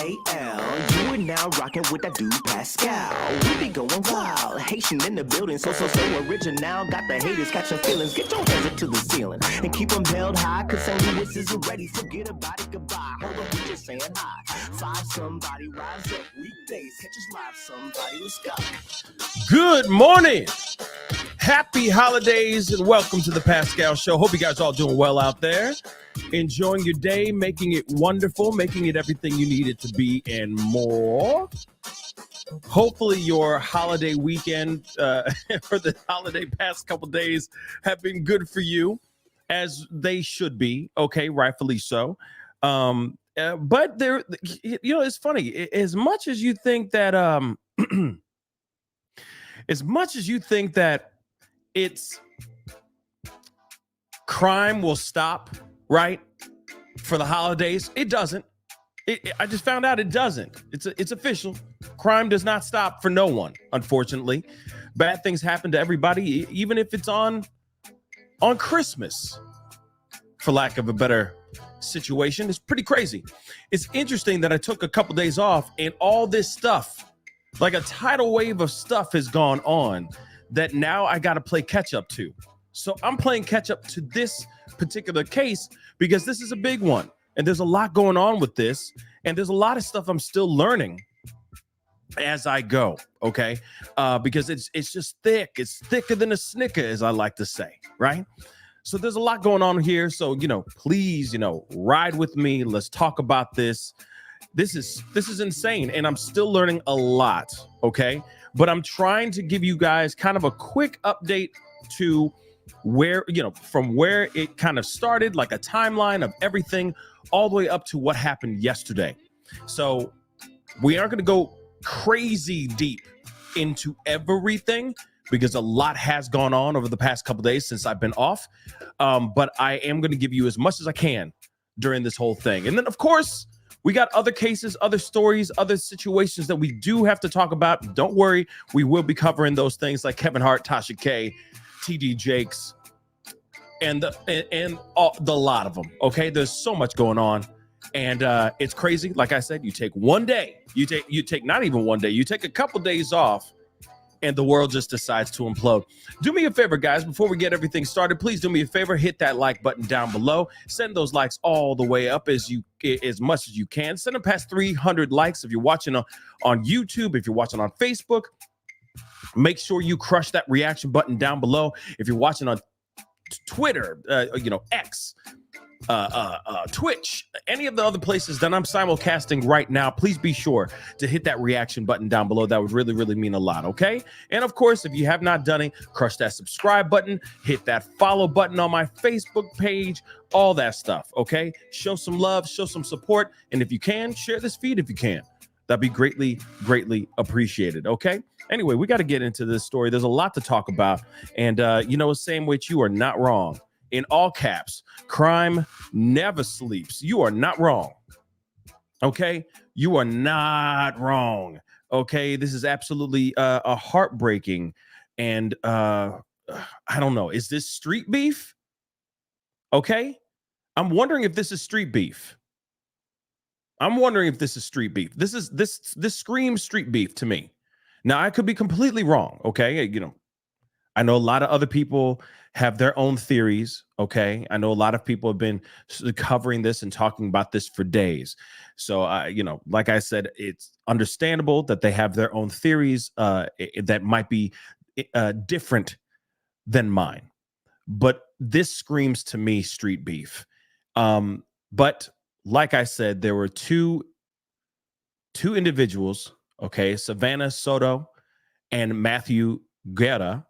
You are now rocking with that dude Pascal. We be going wild, Haitian in the building, so original. Got the haters catching feelings. Get your hands up to the ceiling and keep them held high. Cause St. Louis isn't ready. Forget about it, goodbye. Hold on, we just saying hi. Five somebody, rise up. Weekdays, catch us live. Somebody, let's go. Good morning. Happy holidays and welcome to the Pascal Show. Hope you guys all doing well out there. Enjoying your day, making it wonderful, making it everything you need it to be and more. Hopefully your holiday weekend for the holiday past couple days have been good for you, as they should be. Okay, rightfully so. But there, it's funny. As much as you think that, it's crime will stop, right, for the holidays, it doesn't. I just found out it doesn't. It's official. Crime does not stop for no one, unfortunately. Bad things happen to everybody, even if it's on Christmas, for lack of a better situation. It's pretty crazy. It's interesting that I took a couple days off and all this stuff, like a tidal wave of stuff has gone on that now I got to play catch up to. So I'm playing catch up to this particular case because this is a big one. And there's a lot going on with this. And there's a lot of stuff I'm still learning as I go. Okay. Because it's just thick. It's thicker than a Snicker, as I like to say. Right. So there's a lot going on here. So, please, ride with me. Let's talk about this. This is insane. And I'm still learning a lot. Okay. But I'm trying to give you guys kind of a quick update to where, from where it kind of started, like a timeline of everything all the way up to what happened yesterday. So we aren't going to go crazy deep into everything because a lot has gone on over the past couple days since I've been off. But I am going to give you as much as I can during this whole thing. And then, of course, we got other cases, other stories, other situations that we do have to talk about. Don't worry, we will be covering those things like Kevin Hart, Tasha K, TD Jakes, and the lot of them. Okay, there's so much going on, and it's crazy. Like I said, you take one day, you take not even one day, you take a couple days off, and the world just decides to implode. Do me a favor, guys, before we get everything started, please do me a favor, hit that like button down below. Send those likes all the way up as much as you can. Send them past 300 likes if you're watching on YouTube, if you're watching on Facebook. Make sure you crush that reaction button down below. If you're watching on Twitter, X, Twitch, any of the other places that I'm simulcasting right now, please be sure to hit that reaction button down below. That would really, really mean a lot, okay? And of course, if you have not done it, crush that subscribe button, hit that follow button on my Facebook page, all that stuff, okay? Show some love, show some support, and if you can, share this feed if you can. That'd be greatly, greatly appreciated, okay? Anyway, we got to get into this story. There's a lot to talk about, and same way you are not wrong. In all caps, crime never sleeps. You are not wrong. Okay? You are not wrong. Okay? This is absolutely a heartbreaking. And I don't know. Is this street beef? Okay? I'm wondering if this is street beef. This screams street beef to me. Now, I could be completely wrong. Okay? I know a lot of other people have their own theories, okay? I know a lot of people have been covering this and talking about this for days. So, like I said, it's understandable that they have their own theories that might be different than mine. But this screams to me street beef. But like I said, there were two individuals, okay? Savannah Soto and Matthew Guerra.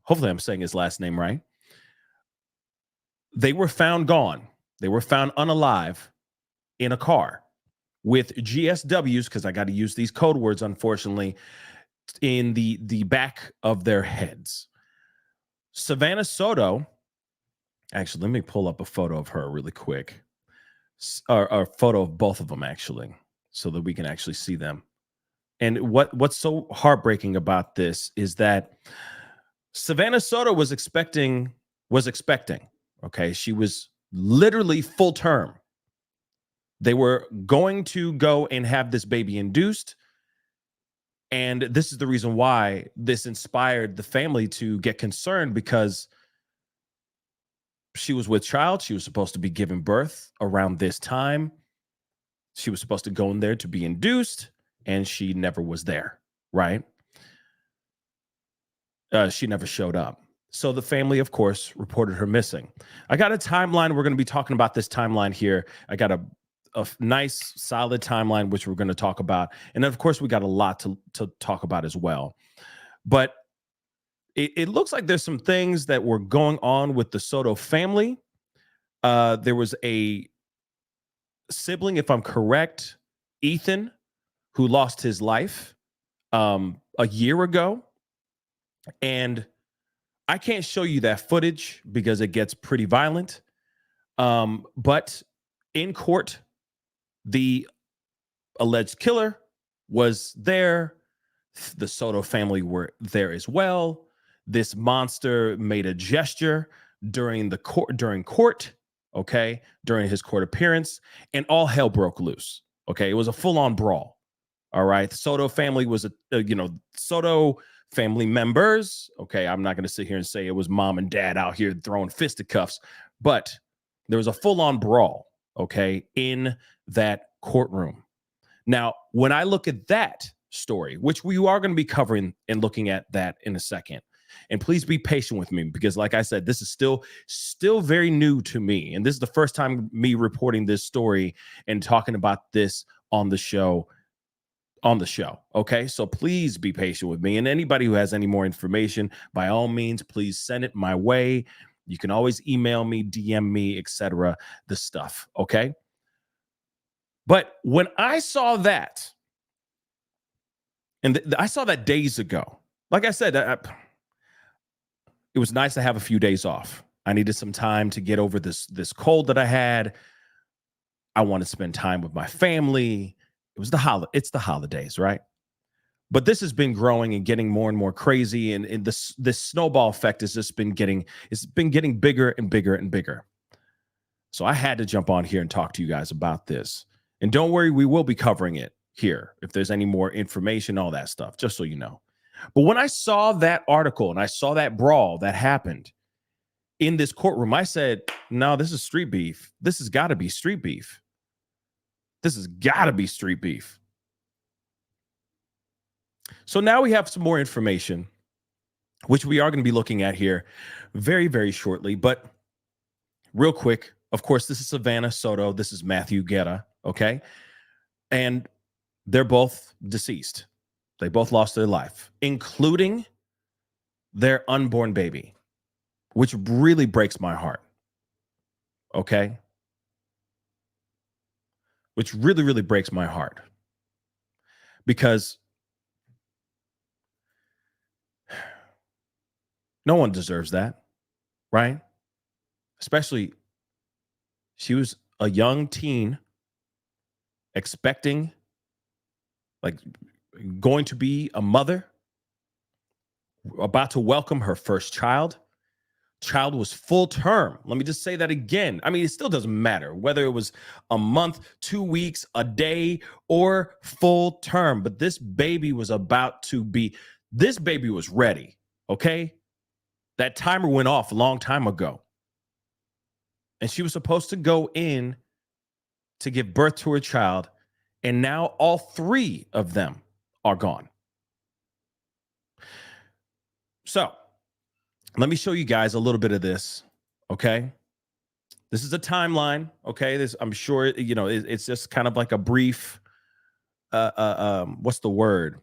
Hopefully I'm saying his last name right. They were found gone. They were found unalive in a car with GSWs, because I got to use these code words, unfortunately, in the back of their heads. Savannah Soto, actually, let me pull up a photo of her really quick. Or a photo of both of them, actually, so that we can actually see them. And what's so heartbreaking about this is that Savannah Soto was expecting. Okay, she was literally full term. They were going to go and have this baby induced. And this is the reason why this inspired the family to get concerned, because she was with child. She was supposed to be giving birth around this time. She was supposed to go in there to be induced, and she never was there, right? She never showed up. So the family, of course, reported her missing. I got a timeline. We're going to be talking about this timeline here. I got a nice, solid timeline, which we're going to talk about. And then, of course, we got a lot to talk about as well. But it looks like there's some things that were going on with the Soto family. There was a sibling, if I'm correct, Ethan, who lost his life a year ago. And I can't show you that footage because it gets pretty violent. But in court, the alleged killer was there. The Soto family were there as well. This monster made a gesture during court, okay, during his court appearance, and all hell broke loose. Okay, it was a full-on brawl. All right, the Soto family was Soto family members. Okay, I'm not going to sit here and say it was mom and dad out here throwing fisticuffs, but there was a full-on brawl, okay, in that courtroom. Now, when I look at that story, which we are going to be covering and looking at that in a second, and please be patient with me because, like I said, this is still very new to me, and this is the first time me reporting this story and talking about this on the show. Okay, so please be patient with me, and anybody who has any more information, by all means, please send it my way. You can always email me, DM me, etc. the stuff. Okay, but when I saw that, and I saw that days ago, like I said, it was nice to have a few days off. I needed some time to get over this cold that I had. I want to spend time with my family. It's the holidays, right? But this has been growing and getting more and more crazy, and this snowball effect has just been getting bigger and bigger and bigger. So I had to jump on here and talk to you guys about this. And don't worry, we will be covering it here if there's any more information, all that stuff, just so you know. But when I saw that article and I saw that brawl that happened in this courtroom, I said, no, this is street beef. This has got to be street beef. This has got to be street beef. So now we have some more information, which we are going to be looking at here very, very shortly. But real quick, of course, this is Savannah Soto. This is Matthew Guerra, okay? And they're both deceased. They both lost their life, including their unborn baby, which really breaks my heart, okay? Which really, really breaks my heart. Because no one deserves that, right? Especially, she was a young teen expecting, like, going to be a mother, about to welcome her first child. Child was full term. Let me just say that again. I mean, it still doesn't matter whether it was a month, 2 weeks, a day, or full term. But this baby was ready. Okay. That timer went off a long time ago. And she was supposed to go in to give birth to her child. And now all three of them are gone. So let me show you guys a little bit of this. Okay. This is a timeline. Okay. I'm sure, it's just kind of like a brief, what's the word?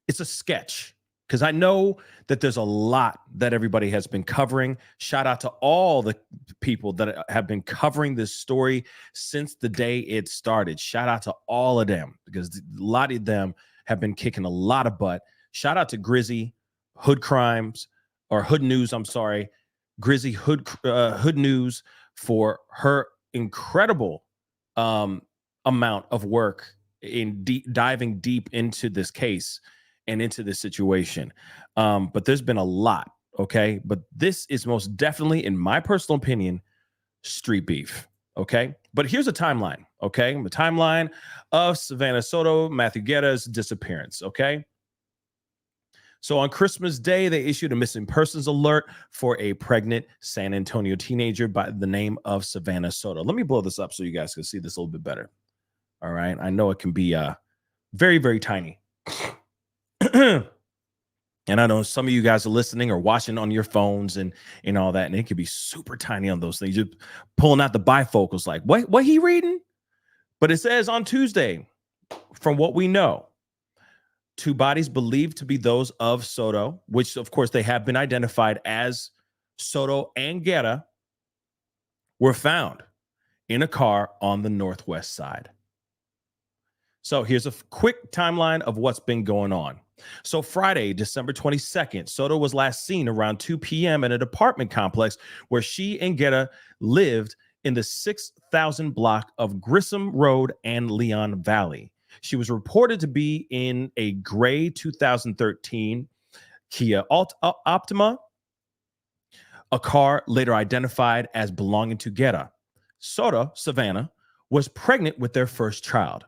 It's a sketch. Because I know that there's a lot that everybody has been covering. Shout out to all the people that have been covering this story since the day it started. Shout out to all of them, because a lot of them have been kicking a lot of butt. Shout out to Grizzy, Hood News, Grizzy Hood News, for her incredible amount of work in diving deep into this case and into this situation. But there's been a lot, okay? But this is most definitely, in my personal opinion, street beef, okay? But here's a timeline, okay? The timeline of Savannah Soto, Matthew Guerra's disappearance, okay? So on Christmas Day, they issued a missing persons alert for a pregnant San Antonio teenager by the name of Savannah Soto. Let me blow this up so you guys can see this a little bit better. All right. I know it can be very, very tiny. And I know some of you guys are listening or watching on your phones and all that, and it can be super tiny on those things. You're pulling out the bifocals like, what he reading? But it says on Tuesday, from what we know, 2 bodies believed to be those of Soto, which of course they have been identified as Soto and Guerra, were found in a car on the northwest side. So here's a quick timeline of what's been going on. So Friday, December 22nd, Soto was last seen around 2 p.m. in an apartment complex where she and Guerra lived in the 6,000 block of Grissom Road and Leon Valley. She was reported to be in a gray 2013 Kia Optima, a car later identified as belonging to Guerra. Soto, Savanah, was pregnant with their first child,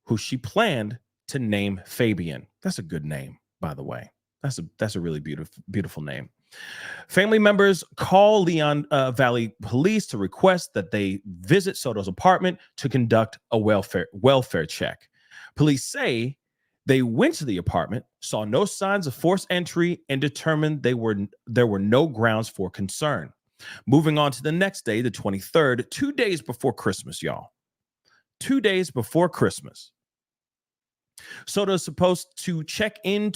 who she planned to name Fabian. That's a good name, by the way. That's a really beautiful name. Family members call Leon Valley Police to request that they visit Soto's apartment to conduct a welfare check. Police say they went to the apartment, saw no signs of forced entry, and determined there were no grounds for concern. Moving on to the next day, the 23rd, 2 days before Christmas, y'all. 2 days before Christmas. Soto is supposed to check in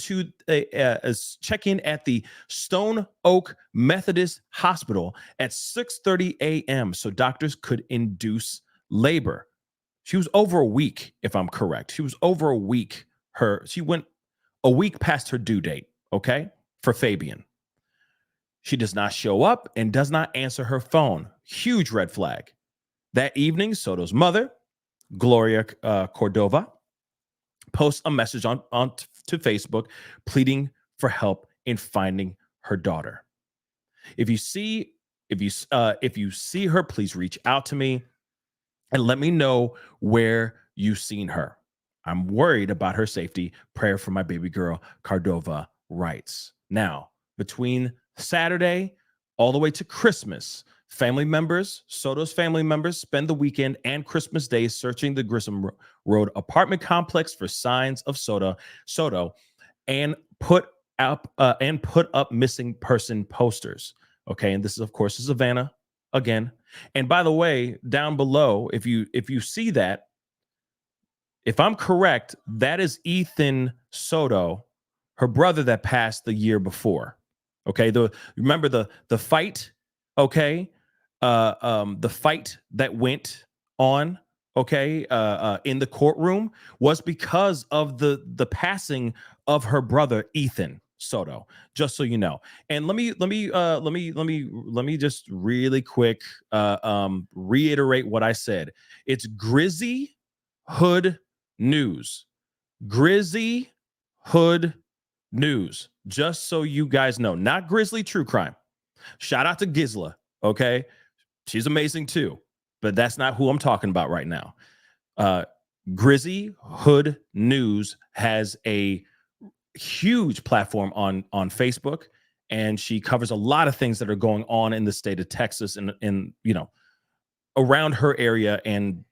at the Stone Oak Methodist Hospital at 6:30 a.m. so doctors could induce labor. She was over a week, if I'm correct. She was over a week. She went a week past her due date, okay, for Fabian. She does not show up and does not answer her phone. Huge red flag. That evening, Soto's mother, Gloria Cordova, posts a message on to Facebook pleading for help in finding her daughter. If you see her, please reach out to me and let me know where you've seen her. I'm worried about her safety. Prayer for my baby girl, Cordova writes. Now, between Saturday all the way to Christmas, Soto's family members spend the weekend and Christmas Day searching the Grissom Road apartment complex for signs of Soto and put up missing person posters. Okay, and this is of course Savanah again. And by the way, down below, if you see that, if I'm correct, that is Ethan Soto, her brother that passed the year before. Okay, remember the fight, okay? The fight that went on, okay, in the courtroom was because of the passing of her brother Ethan Soto. Just so you know. And let me just really quick reiterate what I said. It's Grizzy Hood News. Grizzy Hood News. Just so you guys know, not Grizzly True Crime. Shout out to Gizla, okay? She's amazing too, but that's not who I'm talking about right now. Grizzy Hood News has a huge platform on Facebook, and she covers a lot of things that are going on in the state of Texas and around her area and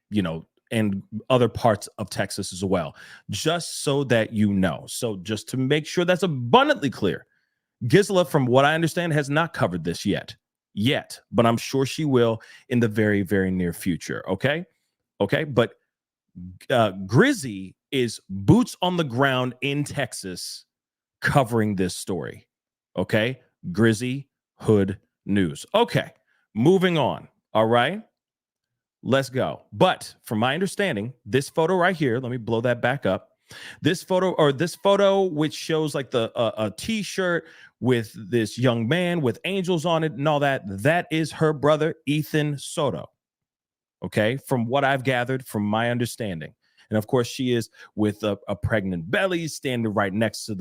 other parts of Texas as well, just so that you know. So just to make sure that's abundantly clear, Gizla, from what I understand, has not covered this yet, but I'm sure she will in the very, very near future. Okay. But Grizzy is boots on the ground in Texas covering this story. Okay. Grizzy Hood News. Okay. Moving on. All right. Let's go. But from my understanding, this photo right here, let me blow that back up. This photo, which shows like a t-shirt with this young man with angels on it and all that, that is her brother, Ethan Soto. Okay. From what I've gathered, from my understanding. And of course, she is with a pregnant belly standing right next to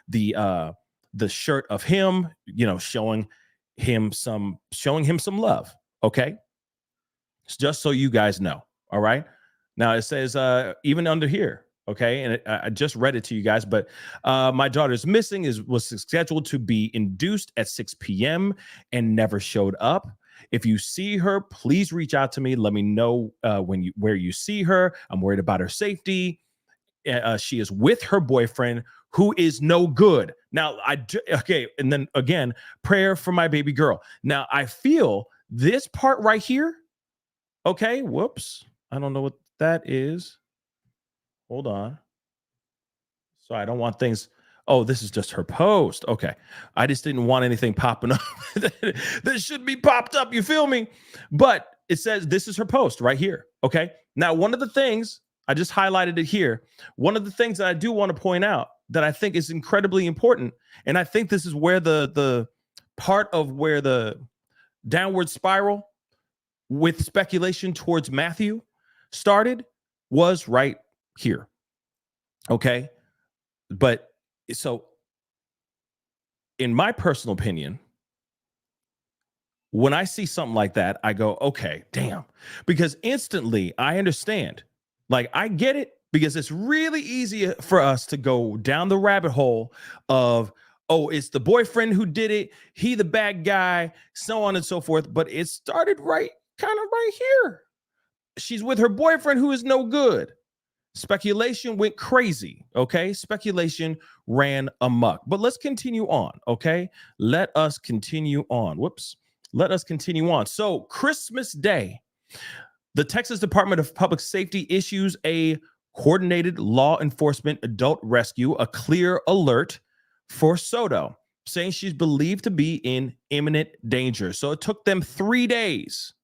the shirt of him, showing him some love. Okay. Just so you guys know. All right. Now it says even under here. Okay. And I just read it to you guys, but my daughter's missing was scheduled to be induced at 6 p.m. and never showed up. If you see her, please reach out to me. Let me know where you see her. I'm worried about her safety. She is with her boyfriend, who is no good. Now, okay. And then again, prayer for my baby girl. Now, I feel this part right here. Okay. Whoops. I don't know what that is. Hold on. So I don't want things. Oh, this is just her post. Okay. I just didn't want anything popping up that should be popped up. You feel me? But it says this is her post right here. Okay. Now, one of the things I just highlighted it here. One of the things that I do want to point out that I think is incredibly important, and I think this is where the part of where the downward spiral with speculation towards Matthew started was right here. Okay. But so in my personal opinion, when I see something like that, I go, okay, damn, because instantly I understand. Like, I get it, because it's really easy for us to go down the rabbit hole of, oh, it's the boyfriend who did it, he the bad guy, so on and so forth. But it started right here. She's with her boyfriend who is no good. Speculation went crazy, okay? Speculation ran amok. But let's continue on, okay? Let us continue on. Whoops. Let us continue on. So, Christmas Day, the Texas Department of Public Safety issues a coordinated law enforcement adult rescue, a clear alert for Soto, saying she's believed to be in imminent danger. So it took them 3 days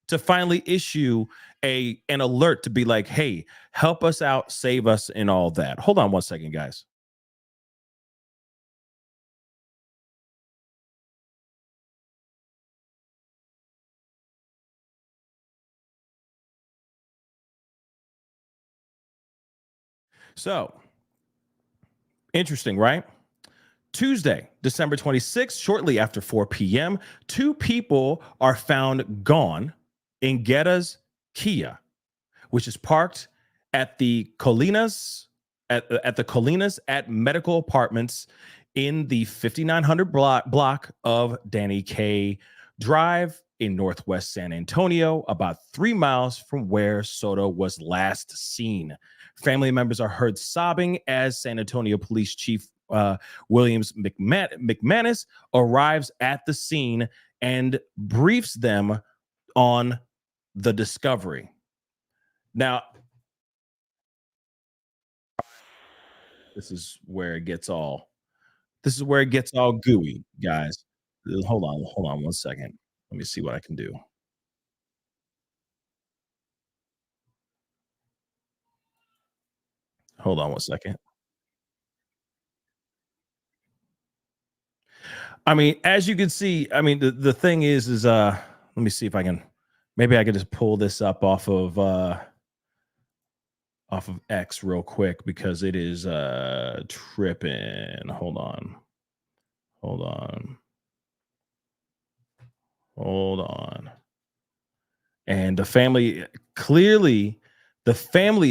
to finally issue an alert to be like, hey, help us out, save us, and all that. Hold on one second, guys. So, interesting, right? Tuesday, December 26th, shortly after 4 p.m., 2 people are found gone in Guerra's Kia, which is parked at the Colinas at Medical Apartments in the 5900 block of Danny Kaye Drive in Northwest San Antonio, about 3 miles from where Soto was last seen. Family members are heard sobbing as San Antonio Police Chief William McManus arrives at the scene and briefs them on the discovery. Now, this is where it gets all gooey, guys. Hold on 1 second. Let me see what I can do. Hold on 1 second. I mean, as you can see, I mean, the thing is let me see if I can, maybe I could just pull this up off of X real quick, because it is tripping. Hold on. And the family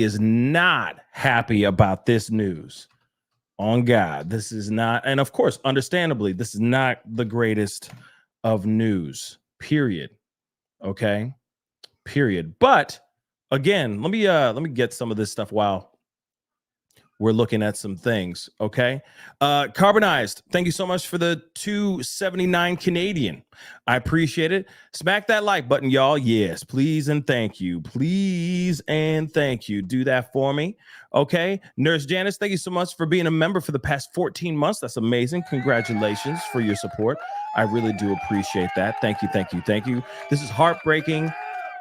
is not happy about this news. On God, this is not, and of course, understandably, this is not the greatest of news, period. Okay, period. But again, let me get some of this stuff while we're looking at some things. Okay, Carbonized, thank you so much for the 279 Canadian. I appreciate it. Smack that like button, y'all. Yes, please and thank you. Please and thank you. Do that for me. Okay, Nurse Janice, thank you so much for being a member for the past 14 months. That's amazing. Congratulations for your support. I really do appreciate that. Thank you. This is heartbreaking.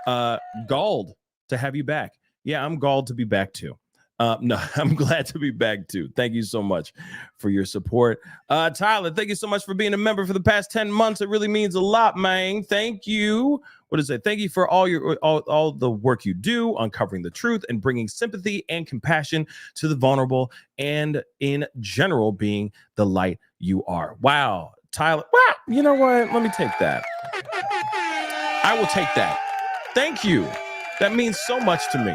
Galled to have you back. Yeah, I'm galled to be back too. No, I'm glad to be back too. Thank you so much for your support. Tyler, thank you so much for being a member for the past 10 months. It really means a lot, man. Thank you. What is it? Thank you for all the work you do, uncovering the truth and bringing sympathy and compassion to the vulnerable, and in general, being the light you are. Wow, Tyler. Wow, you know what? Let me take that. I will take that. Thank you. That means so much to me.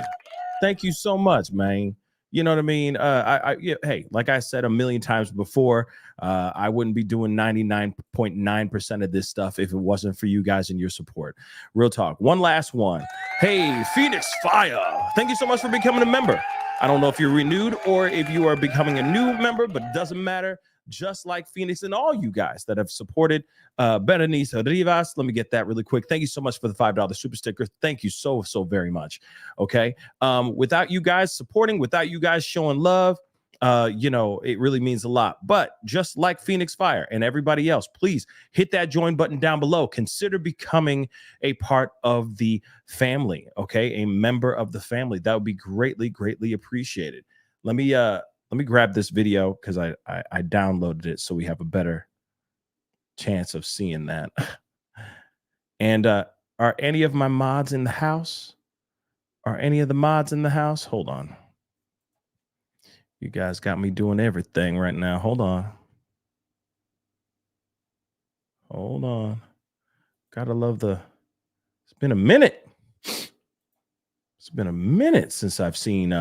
Thank you so much, man. You know what I mean? Yeah, hey, like I said a million times before, I wouldn't be doing 99.9% of this stuff if it wasn't for you guys and your support. Real talk. One last one. Hey, Phoenix Fire. Thank you so much for becoming a member. I don't know if you're renewed or if you are becoming a new member, but it doesn't matter. Just like Phoenix and all you guys that have supported Berenice Rivas. Let me get that really quick. Thank you so much for the $5 super sticker. Thank you so very much. Okay. Without you guys supporting, without you guys showing love, it really means a lot. But just like Phoenix Fire and everybody else, please hit that join button down below. Consider becoming a part of the family. Okay. A member of the family. That would be greatly appreciated. Let me grab this video because I downloaded it so we have a better chance of seeing that. And are any of my mods in the house? Are any of the mods in the house? Hold on. You guys got me doing everything right now. Hold on. Gotta love it's been a minute. It's been a minute since I've seen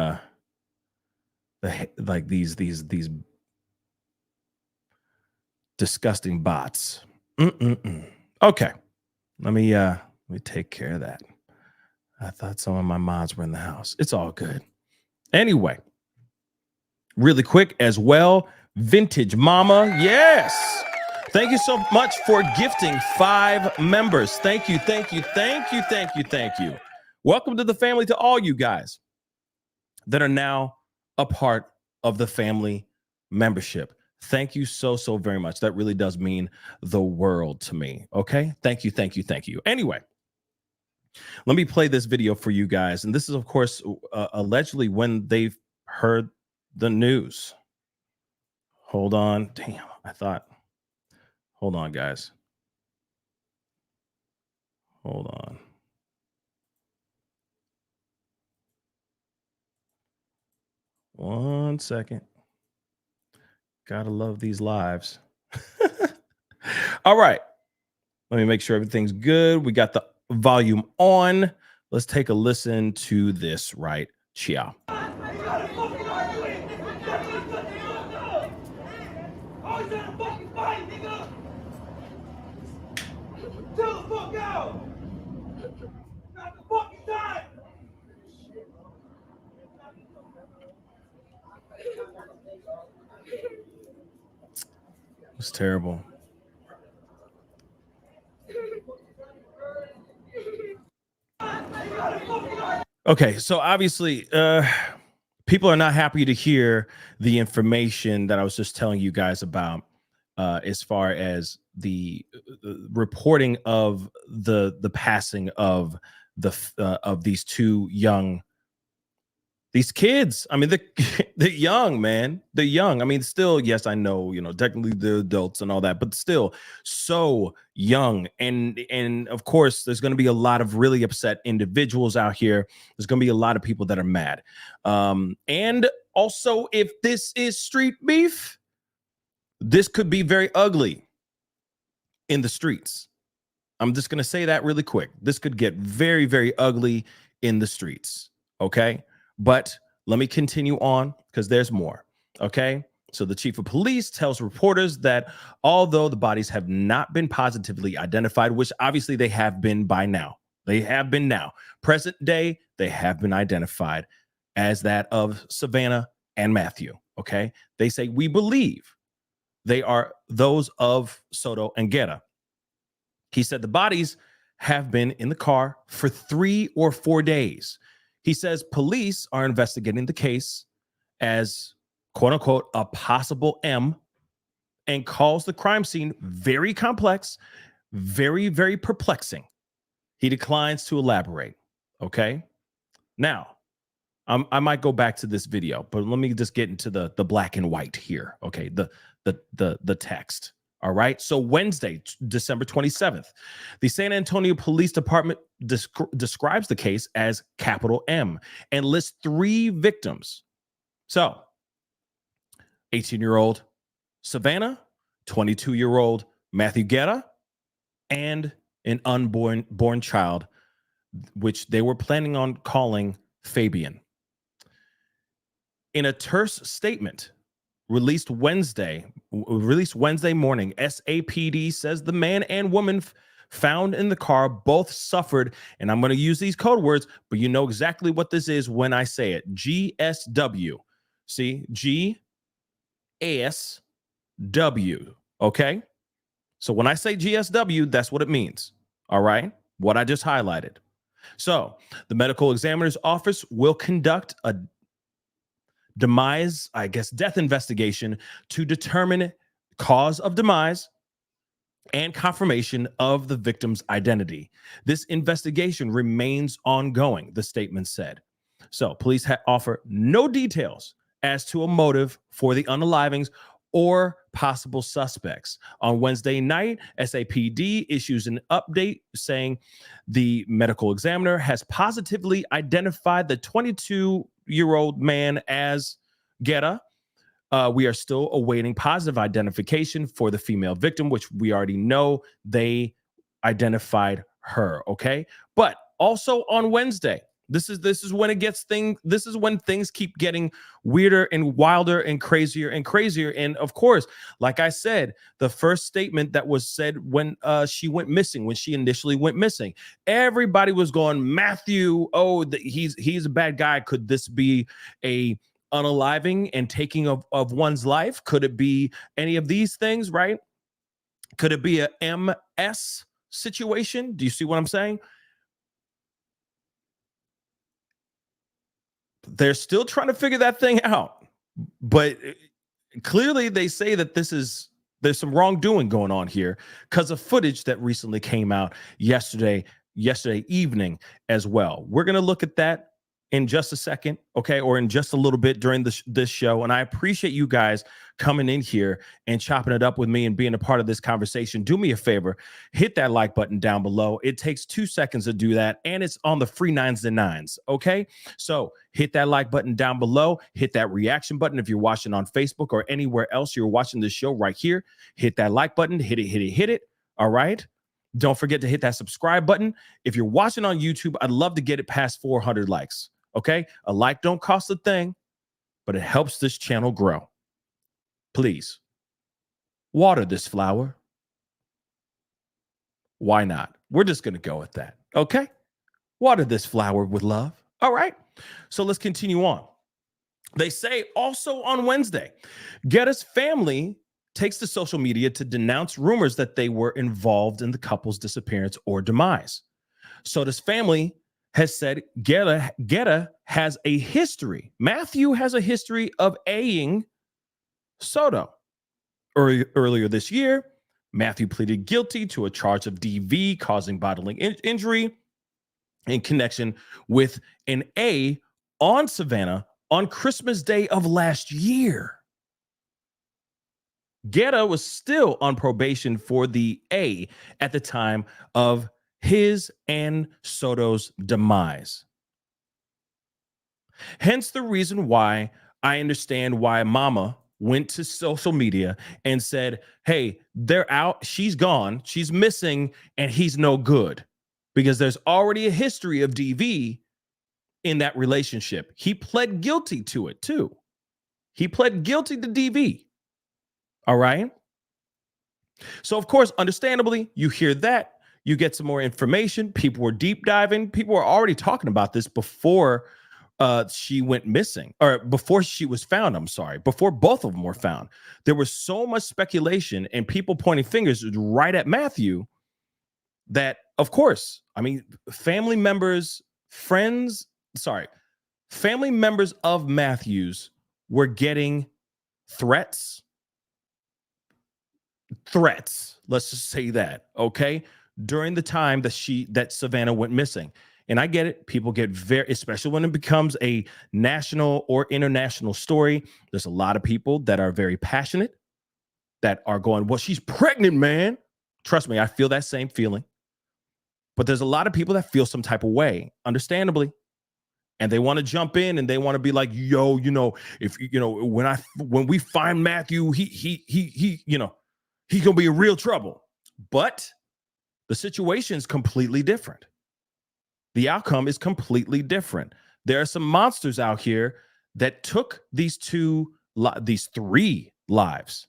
these disgusting bots. Okay, let me take care of that. I thought some of my mods were in the house. It's all good. Anyway, really quick as well, Vintage Mama, yes, thank you so much for gifting 5 members. Thank you. Welcome to the family, to all you guys that are now a part of the family membership. Thank you so very much. That really does mean the world to me. Okay. Thank you. Anyway, let me play this video for you guys. And this is, of course, allegedly when they've heard the news. Hold on. Damn. Hold on, guys. Hold on. One second. Gotta love these lives. All right. Let me make sure everything's good. We got the volume on. Let's take a listen to this right here. It's terrible. Okay, so obviously, people are not happy to hear the information that I was just telling you guys about, as far as the reporting of the passing of these two these kids. I mean, the young, man, the young. I mean, still, yes, I know, technically the adults and all that, but still so young. And of course, there's going to be a lot of really upset individuals out here. There's going to be a lot of people that are mad. And also, if this is street beef, this could be very ugly in the streets. I'm just going to say that really quick. This could get very ugly in the streets. Okay. But let me continue on because there's more. Okay. So the chief of police tells reporters that although the bodies have not been positively identified, which obviously they have been by now, present day, they have been identified as that of Savanah and Matthew. Okay. They say, we believe they are those of Soto and Guerra. He said the bodies have been in the car for 3 or 4 days. He says police are investigating the case as, quote unquote, a possible M, and calls the crime scene very complex, very perplexing. He declines to elaborate. Okay. Now, I might go back to this video, but let me just get into the black and white here. Okay. The text. All right. So Wednesday, December 27th, the San Antonio Police Department describes the case as capital M and lists 3 victims. So 18-year-old Savanah, 22-year-old Matthew Guerra, and an unborn child, which they were planning on calling Fabian. In a terse statement released Wednesday morning, SAPD says the man and woman found in the car both suffered, and I'm going to use these code words, but you know exactly what this is when I say it. GSW. See? GSW. Okay? So when I say GSW, that's what it means. All right? What I just highlighted. So the medical examiner's office will conduct a death investigation to determine cause of demise and confirmation of the victim's identity. This investigation remains ongoing, the statement said. So police offer no details as to a motive for the unalivings or possible suspects. On Wednesday night, SAPD issues an update saying the medical examiner has positively identified the 22-year-old man as Guerra. We are still awaiting positive identification for the female victim, which we already know they identified her. Okay. But also on Wednesday, this is when things keep getting weirder and wilder and crazier and crazier. And of course, like I said, the first statement that was said when she went missing, when she initially went missing, everybody was going, Matthew, he's a bad guy. Could this be a unaliving and taking of one's life? Could it be any of these things, right? Could it be a MS situation? Do you see what I'm saying? They're still trying to figure that thing out, but clearly they say that there's some wrongdoing going on here because of footage that recently came out yesterday evening as well. We're going to look at that in just a second, okay, or in just a little bit during this show. And I appreciate you guys coming in here and chopping it up with me and being a part of this conversation. Do me a favor, hit that like button down below. It takes 2 seconds to do that, and it's on the free 9s and 9s, okay? So hit that like button down below. Hit that reaction button if you're watching on Facebook or anywhere else you're watching this show right here. Hit that like button, hit it, all right? Don't forget to hit that subscribe button. If you're watching on YouTube, I'd love to get it past 400 likes. Okay, a like don't cost a thing, but it helps this channel grow. Please water this flower. Why not? We're just going to go with that. Okay, water this flower with love. All right, so let's continue on. They say also on Wednesday, Guerra's family takes to social media to denounce rumors that they were involved in the couple's disappearance or demise. Soto's family has said Guerra has a history. Matthew has a history of A-ing Soto. Earlier this year, Matthew pleaded guilty to a charge of DV, causing bodily injury, in connection with an A on Savanah on Christmas Day of last year. Guerra was still on probation for the A at the time of his and Soto's demise. Hence the reason why I understand why Mama went to social media and said, hey, they're out, she's gone, she's missing, and he's no good. Because there's already a history of DV in that relationship. He pled guilty to it too. He pled guilty to DV. All right? So of course, understandably, you hear that, you get some more information. People were deep diving. People were already talking about this before she went missing, or before she was found. I'm sorry, before both of them were found. There was so much speculation and people pointing fingers right at Matthew that, of course, I mean, family members of Matthew's were getting threats. Let's just say that, okay? During the time that Savanah went missing. And I get it. People get especially when it becomes a national or international story. There's a lot of people that are very passionate, that are going, well, she's pregnant, man. Trust me, I feel that same feeling. But there's a lot of people that feel some type of way, understandably. And they want to jump in and they want to be like, yo, if when we find Matthew, he's gonna be in real trouble. But the situation is completely different. the outcome is completely different. There are some monsters out here that took these three lives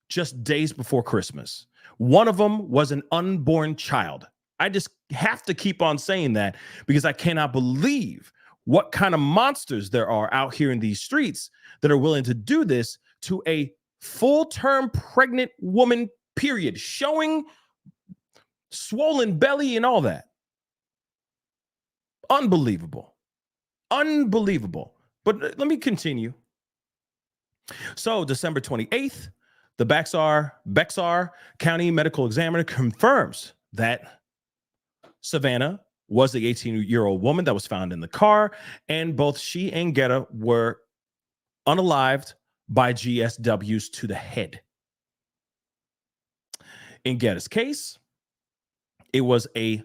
just days before Christmas. One of them was an unborn child. I just have to keep on saying that because I cannot believe what kind of monsters there are out here in these streets that are willing to do this to a full-term pregnant woman, period, showing swollen belly and all that. Unbelievable. Unbelievable. But let me continue. So December 28th, the Bexar County Medical Examiner confirms that Savannah was the 18-year-old woman that was found in the car, and both she and Guerra were unalived by GSWs to the head. In Guerra's case, it was a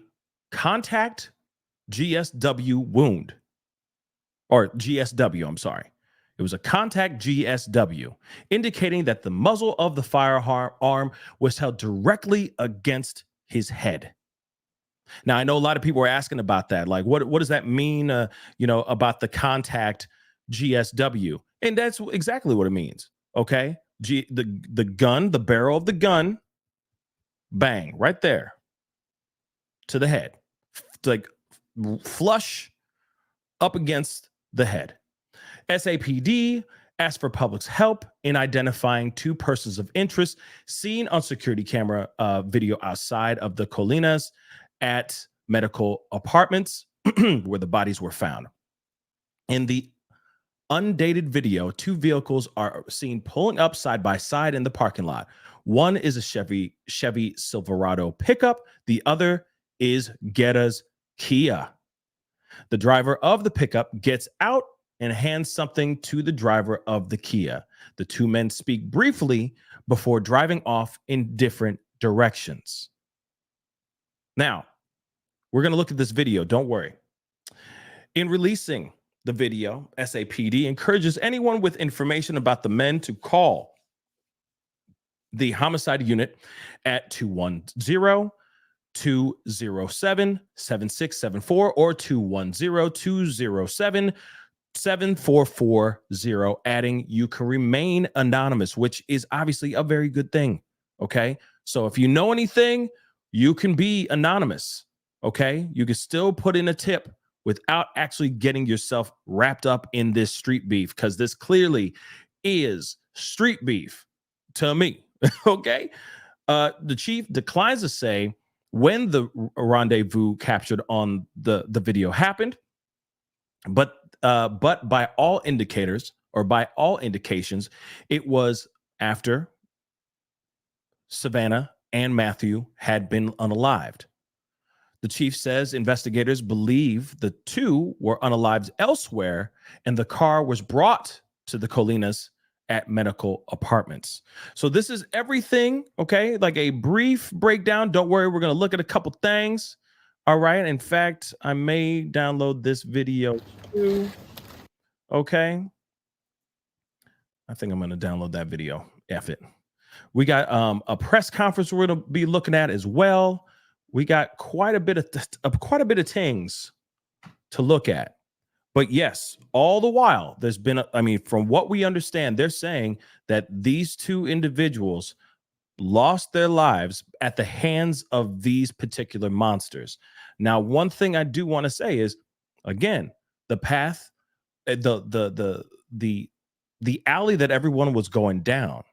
contact GSW wound, or GSW, I'm sorry. It was a contact GSW, indicating that the muzzle of the firearm was held directly against his head. Now, I know a lot of people are asking about that. Like, what does that mean, about the contact GSW? And that's exactly what it means, okay? The gun, the barrel of the gun, bang, right there to the head. Like, flush up against the head. SAPD asked for public's help in identifying two persons of interest seen on security camera video outside of the Colinas at medical apartments where the bodies were found. In the undated video, two vehicles are seen pulling up side by side in the parking lot. One is a Chevy Silverado pickup. The other is Guerra's Kia. The driver of the pickup gets out and hands something to the driver of the Kia. The two men speak briefly before driving off in different directions. Now, we're going to look at this video. Don't worry. In releasing the video, SAPD encourages anyone with information about the men to call the homicide unit at 210-207-7674 or 210-207-7440, adding you can remain anonymous, which is obviously a very good thing. Okay. So if you know anything, you can be anonymous. Okay. You can still put in a tip without actually getting yourself wrapped up in this street beef, because this clearly is street beef to me. Okay. The chief declines to say when the rendezvous captured on the video happened, but by all indicators, or by all indications, it was after Savannah and Matthew had been unalived. The chief says investigators believe the two were unalived elsewhere, and the car was brought to the Colinas at medical apartments. So this is everything, okay? Like a brief breakdown. Don't worry, we're going to look at a couple things. All right. In fact, I may download this video too. Okay. I think I'm going to download that video. F it. We got a press conference we're going to be looking at as well. We got quite a bit of things to look at. But yes, all the while, there's been, from what we understand, they're saying that these two individuals lost their lives at the hands of these particular monsters. Now, one thing I do want to say is, again, the path, the alley that everyone was going down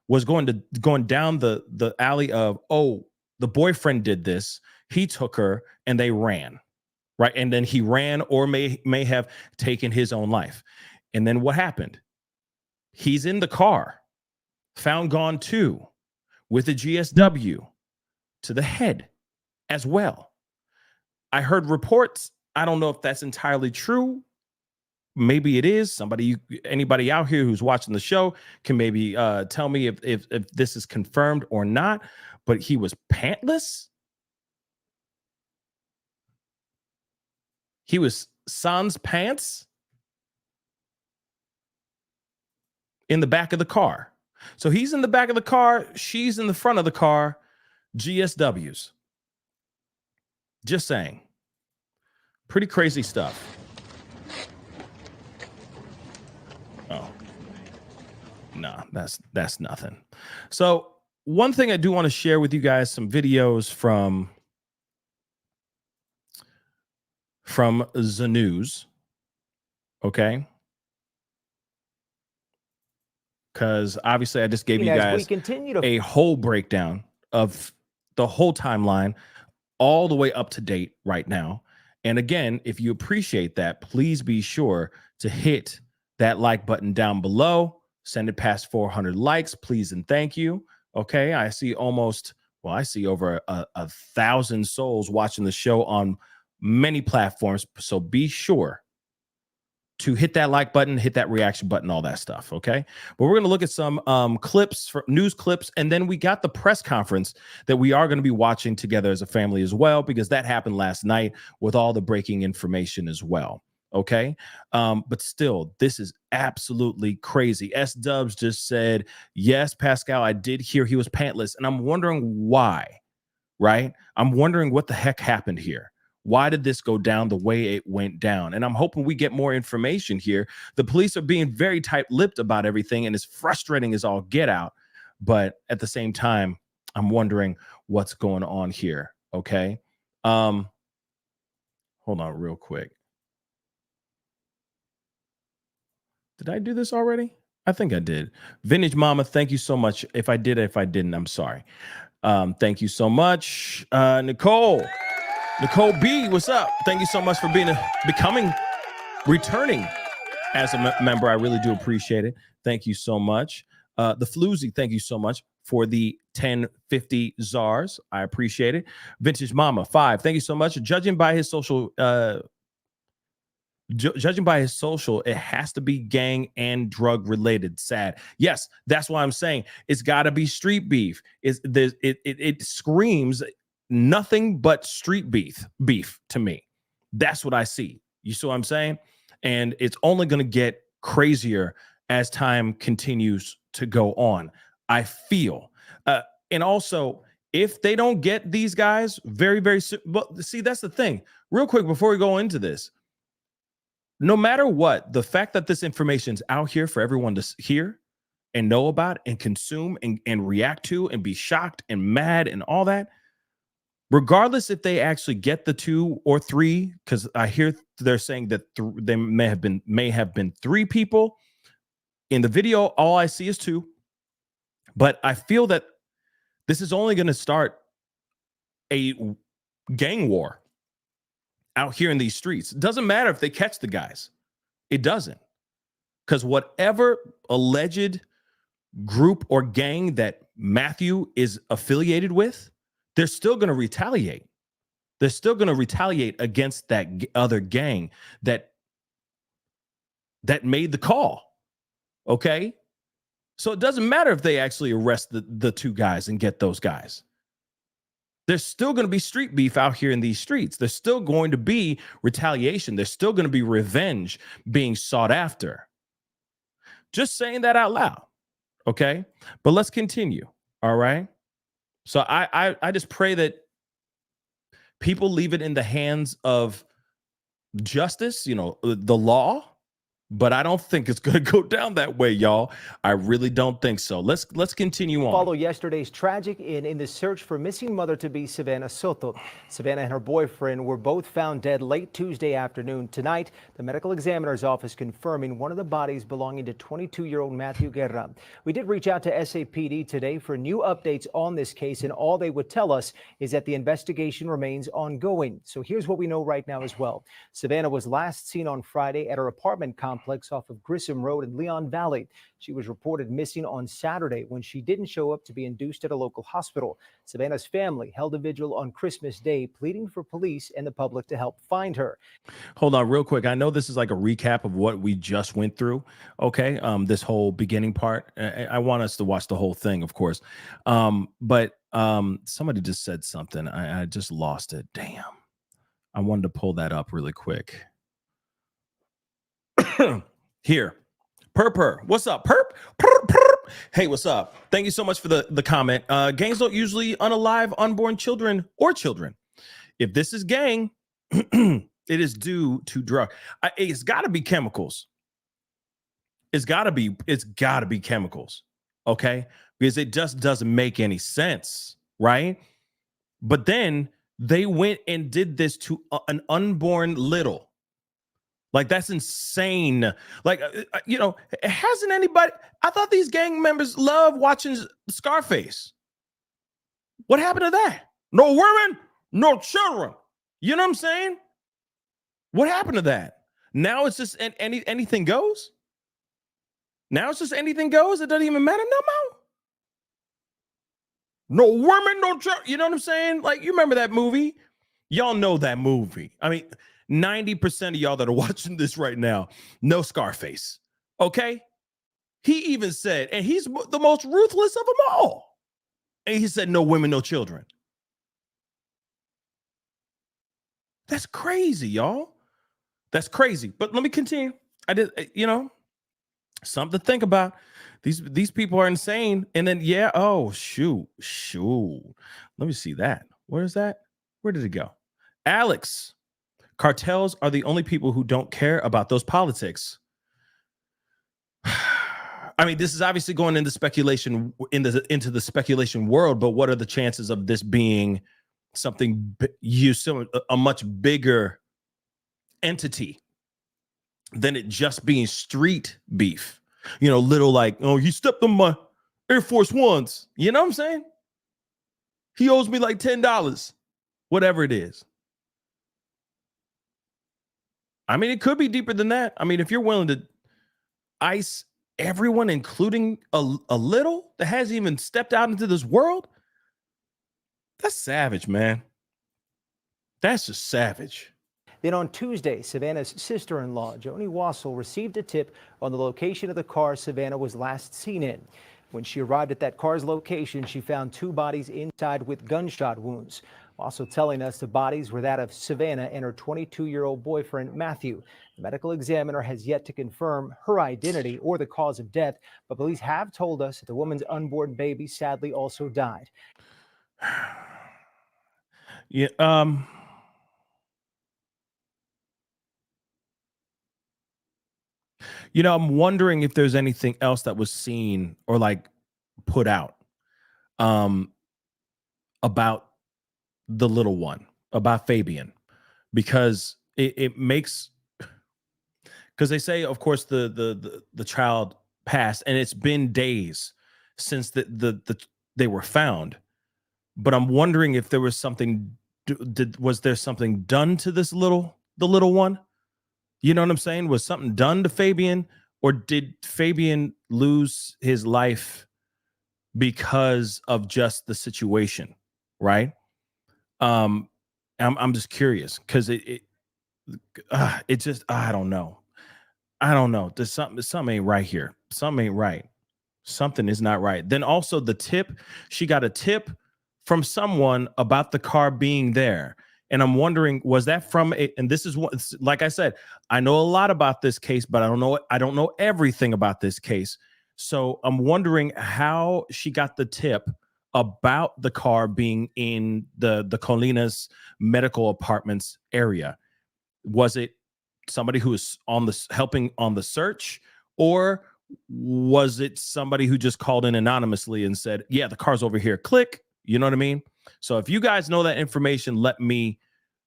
was going down the alley of, oh, the boyfriend did this, he took her, and they ran, right? And then he ran or may have taken his own life. And then what happened? He's in the car, found gone too, with a GSW to the head as well. I heard reports. I don't know if that's entirely true. Maybe it is. Anybody out here who's watching the show can maybe tell me if this is confirmed or not. But he was pantless. He was sans pants in the back of the car. So he's in the back of the car. She's in the front of the car. GSWs. Just saying. Pretty crazy stuff. Oh, no, that's nothing. So one thing I do want to share with you guys, some videos from the news. Okay. Because obviously I just gave you guys a whole breakdown of the whole timeline all the way up to date right now. And again, if you appreciate that, please be sure to hit that like button down below. Send it past 400 likes, please and thank you. Okay, I see I see over a 1,000 souls watching the show on many platforms. So be sure to hit that like button, hit that reaction button, all that stuff. Okay. But we're going to look at some clips, news clips. And then we got the press conference that we are going to be watching together as a family as well, because that happened last night with all the breaking information as well. Okay. But still, this is absolutely crazy. S-Dubs just said, yes, Pascal, I did hear he was pantless. And I'm wondering why, right? I'm wondering what the heck happened here. Why did this go down the way it went down? And I'm hoping we get more information here. The police are being very tight-lipped about everything, and it's frustrating as all get out. But at the same time, I'm wondering what's going on here. Okay. Hold on real quick. Did I do this already? I think I did. Vintage Mama, thank you so much. If I did, if I didn't, I'm sorry. Thank you so much. Nicole B, what's up? Thank you so much for returning as a member. I really do appreciate it. Thank you so much. The Floozy, thank you so much for the 1050 czars. I appreciate it. Vintage Mama 5, thank you so much. Judging by his social, it has to be gang and drug related. Sad. Yes, that's why I'm saying it's got to be street beef. It screams nothing but street beef to me. That's what I see. You see what I'm saying? And it's only going to get crazier as time continues to go on, I feel. And also, if they don't get these guys very, very soon, but see, that's the thing. Real quick, before we go into this, no matter what, the fact that this information's out here for everyone to hear and know about and consume and react to and be shocked and mad and all that, regardless if they actually get the 2 or 3, because I hear they're saying that they may have been 3 people in the video. All I see is 2, but I feel that this is only going to start a gang war out here in these streets. It doesn't matter if they catch the guys. It doesn't, because whatever alleged group or gang that Matthew is affiliated with, they're still going to retaliate. They're still going to retaliate against that other gang that made the call. Okay? So it doesn't matter if they actually arrest the 2 guys and get those guys. There's still going to be street beef out here in these streets. There's still going to be retaliation. There's still going to be revenge being sought after. Just saying that out loud. Okay? But let's continue. All right? So I just pray that people leave it in the hands of justice, the law. But I don't think it's going to go down that way, y'all. I really don't think so. Let's continue on. Follow yesterday's tragic in the search for missing mother-to-be Savannah Soto. Savannah and her boyfriend were both found dead late Tuesday afternoon. Tonight, the medical examiner's office confirming one of the bodies belonging to 22-year-old Matthew Guerra. We did reach out to SAPD today for new updates on this case, and all they would tell us is that the investigation remains ongoing. So here's what we know right now as well. Savannah was last seen on Friday at her apartment complex off of Grissom Road in Leon Valley. She was reported missing on Saturday when she didn't show up to be induced at a local hospital. Savannah's family held a vigil on Christmas Day, pleading for police and the public to help find her. Hold on real quick. I know this is like a recap of what we just went through. Okay. This whole beginning part. I want us to watch the whole thing, of course. But somebody just said something. I just lost it. Damn. I wanted to pull that up really quick. Here, Perp, what's up? Perp. Hey, what's up? Thank you so much for the comment. Gangs don't usually unalive unborn children or children. If this is gang, It is due to drug. It's got to be chemicals. It's got to be chemicals. Okay, because it just doesn't make any sense, right? But then they went and did this to an unborn little. Like, that's insane. Like, hasn't anybody? I thought these gang members love watching Scarface. What happened to that? No women, no children. You know what I'm saying? What happened to that? Now it's just anything goes. Now it's just anything goes. It doesn't even matter no more. No women, no children. You know what I'm saying? Like, you remember that movie? Y'all know that movie. I mean, 90% of y'all that are watching this right now know Scarface. Okay? He even said, and he's the most ruthless of them all. And he said, no women, no children. That's crazy, y'all. That's crazy. But let me continue. I did, something to think about. These people are insane. And then, shoot. Let me see that. Where is that? Where did it go? Alex, cartels are the only people who don't care about those politics. I mean, this is obviously going into speculation, into the speculation world, but what are the chances of this being something, a much bigger entity than it just being street beef? Little like, oh, he stepped on my Air Force Ones. You know what I'm saying? He owes me like $10, whatever it is. I mean, it could be deeper than that. I mean, if you're willing to ice everyone, including a little that hasn't even stepped out into this world, that's savage, man. That's just savage. Then on Tuesday, Savannah's sister-in-law, Joni Wassel, received a tip on the location of the car Savannah was last seen in. When she arrived at that car's location, she found 2 bodies inside with gunshot wounds. Also telling us the bodies were that of Savannah and her 22-year-old boyfriend, Matthew. The medical examiner has yet to confirm her identity or the cause of death, but police have told us that the woman's unborn baby sadly also died. Yeah. I'm wondering if there's anything else that was seen or like put out about the little one, about Fabian, because it makes, because they say, of course, the child passed, and it's been days since they were found. But I'm wondering if there was something. Was there something done to the little one? You know what I'm saying? Was something done to Fabian, or did Fabian lose his life because of just the situation? Right. I'm just curious, because it just, I don't know. There's something ain't right here. Something ain't right. Something is not right. Then also the tip, she got a tip from someone about the car being there. And I'm wondering, was that from it? And this is what, like I said, I know a lot about this case, but I don't know everything about this case. So I'm wondering how she got the tip about the car being in the Colinas medical apartments area. Was it somebody who was helping on the search, or was it somebody who just called in anonymously and said, yeah, the car's over here, click? You know what I mean? So if you guys know that information, let me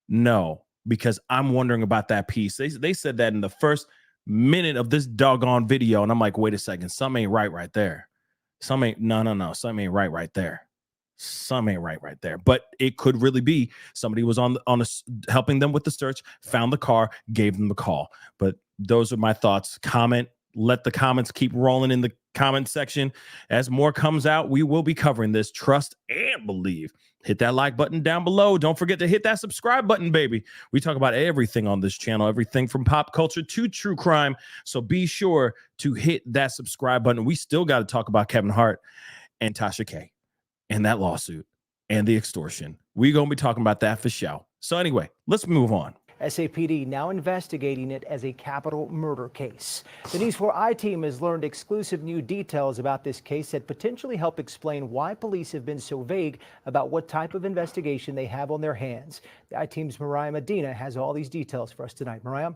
know, because I'm wondering about that piece. They said that in the first minute of this doggone video, and I'm like, wait a second, something ain't right there. Something ain't right there. Something ain't right there. But it could really be somebody was helping them with the search, found the car, gave them the call. But those are my thoughts. Let the comments keep rolling in the comment section. As more comes out, we will be covering this. Trust and believe. Hit that like button down below. Don't forget to hit that subscribe button, baby. We talk about everything on this channel, everything from pop culture to true crime. So be sure to hit that subscribe button. We still got to talk about Kevin Hart and Tasha K and that lawsuit and the extortion. We're going to be talking about that for sure. So anyway, let's move on. SAPD now investigating it as a capital murder case. The News 4 I-team has learned exclusive new details about this case that potentially help explain why police have been so vague about what type of investigation they have on their hands. The I-team's Mariah Medina has all these details for us tonight. Mariah?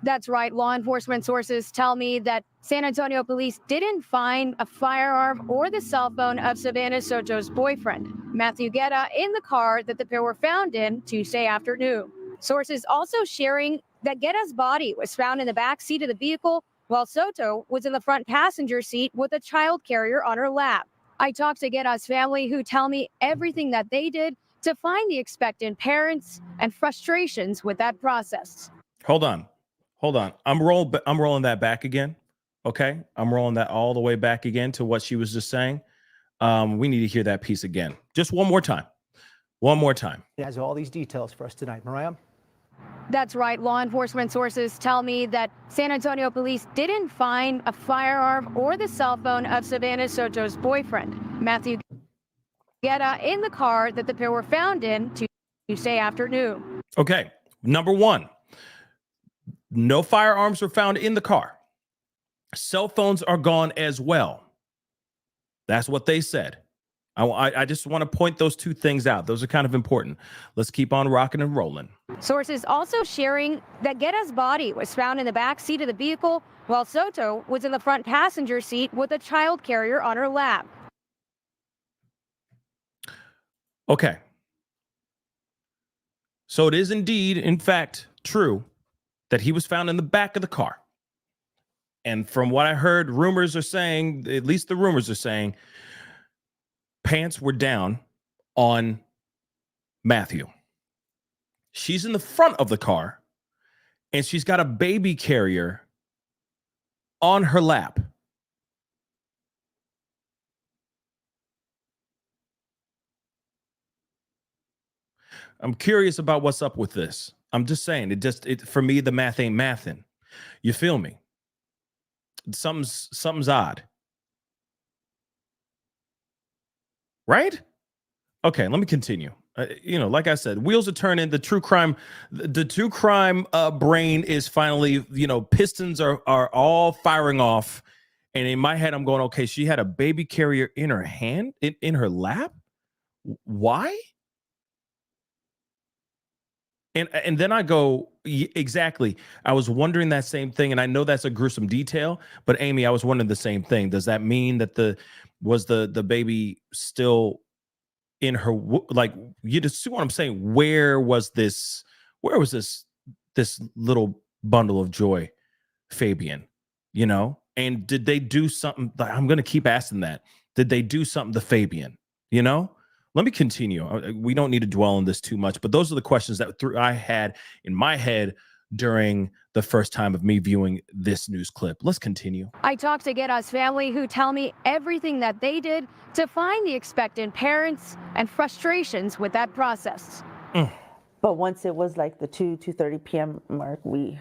That's right. Law enforcement sources tell me that San Antonio police didn't find a firearm or the cell phone of Savannah Soto's boyfriend, Matthew Guerra, in the car that the pair were found in Tuesday afternoon. Sources also sharing that Guerra's body was found in the back seat of the vehicle, while Soto was in the front passenger seat with a child carrier on her lap. I talked to Guerra's family, who tell me everything that they did to find the expectant parents and frustrations with that process. Hold on. I'm rolling that back again. Okay. I'm rolling that all the way back again to what she was just saying. We need to hear that piece again. Just one more time. It has all these details for us tonight. Mariah? That's right. Law enforcement sources tell me that San Antonio police didn't find a firearm or the cell phone of Savannah Soto's boyfriend, Matthew Guerra, in the car that the pair were found in Tuesday afternoon. Okay. Number one, no firearms were found in the car. Cell phones are gone as well. That's what they said. I just want to point those two things out. Those are kind of important. Let's keep on rocking and rolling. Sources also sharing that Guerra's body was found in the back seat of the vehicle, while Soto was in the front passenger seat with a child carrier on her lap. Okay. So it is indeed, in fact, true that he was found in the back of the car. And from what I heard, rumors are saying, at least the rumors are saying, pants were down on Matthew. She's in the front of the car, and she's got a baby carrier on her lap. I'm curious about what's up with this. I'm just saying, for me, the math ain't mathin'. You feel me? Something's odd. Right? Okay, let me continue. Like I said, wheels are turning. The true crime brain is finally, pistons are all firing off. And in my head, I'm going, okay, she had a baby carrier in her hand, in her lap. Why? And then I go, exactly. I was wondering that same thing. And I know that's a gruesome detail, but Amy, I was wondering the same thing. Does that mean that the baby still in her, like, you just see what I'm saying? Where was this little bundle of joy, Fabian, and did they do something? I'm going to keep asking that. Did they do something to Fabian? Let me continue. We don't need to dwell on this too much, but those are the questions that I had in my head during the first time of me viewing this news clip. Let's continue. I talked to Guerra's family, who tell me everything that they did to find the expectant parents and frustrations with that process. But once it was like the 2:30 p.m. mark, we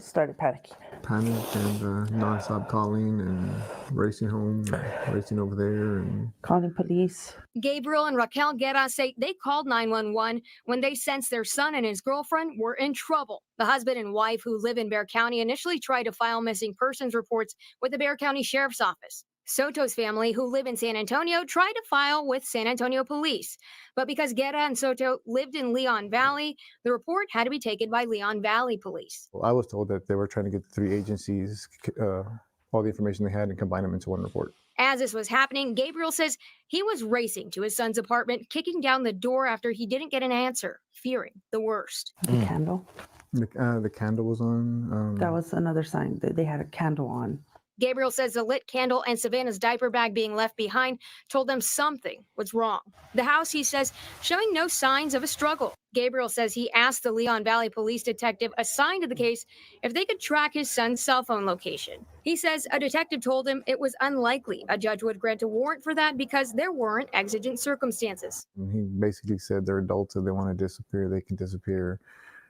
started panicking. Panicked and non-stop calling and racing home, racing over there, and Calling police. Gabriel and Raquel Guerra say they called 911 when they sensed their son and his girlfriend were in trouble. The husband and wife, who live in Bexar County, initially tried to file missing persons reports with the Bexar County Sheriff's Office. Soto's family, who live in San Antonio, tried to file with San Antonio police. But because Guerra and Soto lived in Leon Valley, the report had to be taken by Leon Valley police. I was told that they were trying to get the three agencies all the information they had and combine them into one report. As this was happening, Gabriel says he was racing to his son's apartment, kicking down the door after he didn't get an answer, fearing the worst. The candle. The candle was on. That was another sign that they had a candle on. Gabriel says the lit candle and Savannah's diaper bag being left behind told them something was wrong. The house, he says, showing no signs of a struggle. Gabriel says he asked the Leon Valley police detective assigned to the case if they could track his son's cell phone location. He says a detective told him it was unlikely a judge would grant a warrant for that because there weren't exigent circumstances. And he basically said they're adults. If they want to disappear, they can disappear.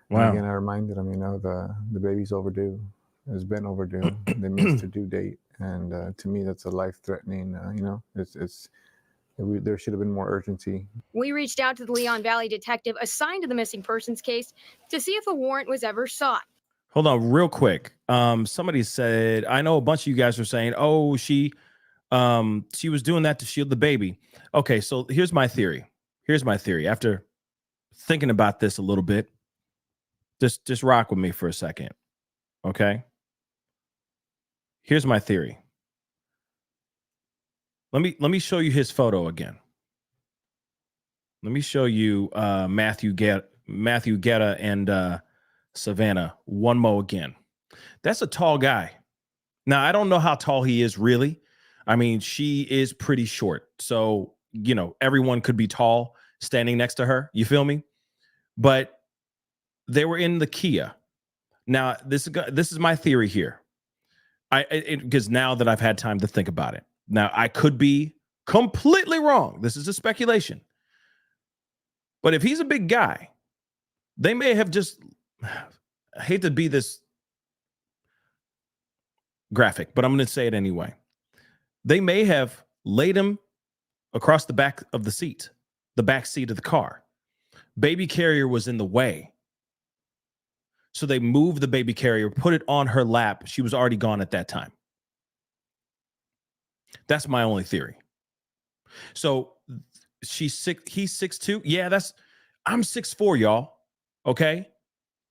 Wow. And again, I reminded him, the baby's overdue. It's been overdue. They missed their due date, and to me, that's a life-threatening. It's There should have been more urgency. We reached out to the Leon Valley detective assigned to the missing persons case to see if a warrant was ever sought. Hold on real quick. Somebody said, I know a bunch of you guys are saying, oh, she was doing that to shield the baby. Okay, so here's my theory. After thinking about this a little bit, just rock with me for a second. Okay. Here's my theory. Let me show you his photo again. Let me show you Matthew Guerra and Savanah one more again. That's a tall guy. Now, I don't know how tall he is really. I mean, she is pretty short. So, you know, everyone could be tall standing next to her. You feel me? But they were in the Kia. Now, this is my theory here. Because now that I've had time to think about it. Now, I could be completely wrong. This is a speculation. But if he's a big guy, they may have just, I hate to be this graphic, but I'm going to say it anyway. They may have laid him across the back of the seat, the back seat of the car. Baby carrier was in the way. So they moved the baby carrier, put it on her lap. She was already gone at that time. That's my only theory. So he's 6'2". Yeah, I'm 6'4", y'all. Okay.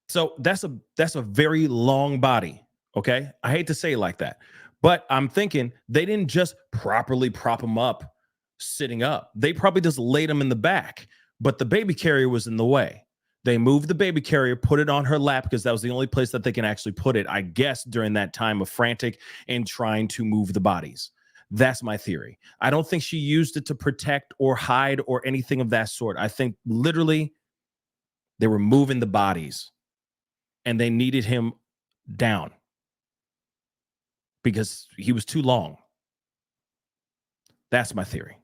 So that's a very long body. Okay. I hate to say it like that, but I'm thinking they didn't just properly prop him up sitting up. They probably just laid him in the back, but the baby carrier was in the way. They moved the baby carrier, put it on her lap because that was the only place that they can actually put it, I guess, during that time of frantic and trying to move the bodies. That's my theory. I don't think she used it to protect or hide or anything of that sort. I think literally they were moving the bodies and they needed him down because he was too long. That's my theory.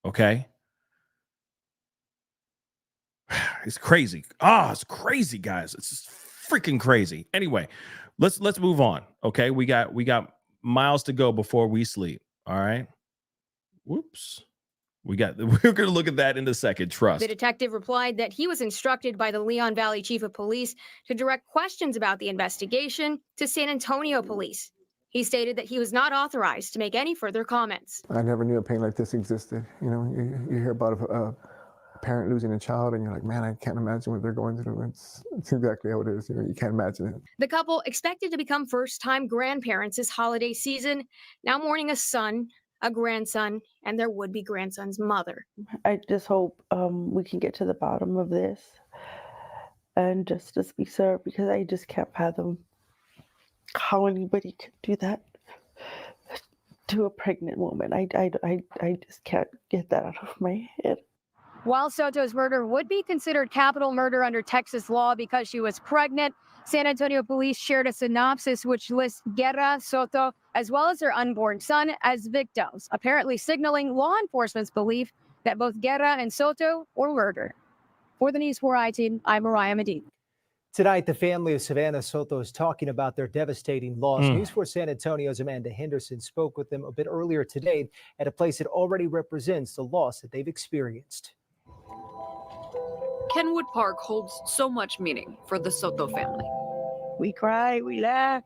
Okay. It's crazy. It's crazy, guys. It's just freaking crazy. Anyway, let's move on. Okay. We got miles to go before we sleep. All right. Whoops. We're going to look at that in a second. Trust. The detective replied that he was instructed by the Leon Valley Chief of Police to direct questions about the investigation to San Antonio Police. He stated that he was not authorized to make any further comments. I never knew a pain like this existed. You know, you hear about a parent losing a child and you're like, man, I can't imagine what they're going through. It's exactly how it is. You know, you can't imagine it. The couple, expected to become first-time grandparents this holiday season, now mourning a son, a grandson, and their would-be grandson's mother. I just hope we can get to the bottom of this and justice be served, because I just can't fathom how anybody could do that to a pregnant woman. I just can't get that out of my head. While Soto's murder would be considered capital murder under Texas law because she was pregnant, San Antonio police shared a synopsis which lists Guerra, Soto, as well as her unborn son as victims, apparently signaling law enforcement's belief that both Guerra and Soto were murdered. For the News 4 i-team, I'm Mariah Medina. Tonight, the family of Savannah Soto is talking about their devastating loss. News 4 San Antonio's Amanda Henderson spoke with them a bit earlier today at a place that already represents the loss that they've experienced. Kenwood Park holds so much meaning for the Soto family. We cry, we laugh,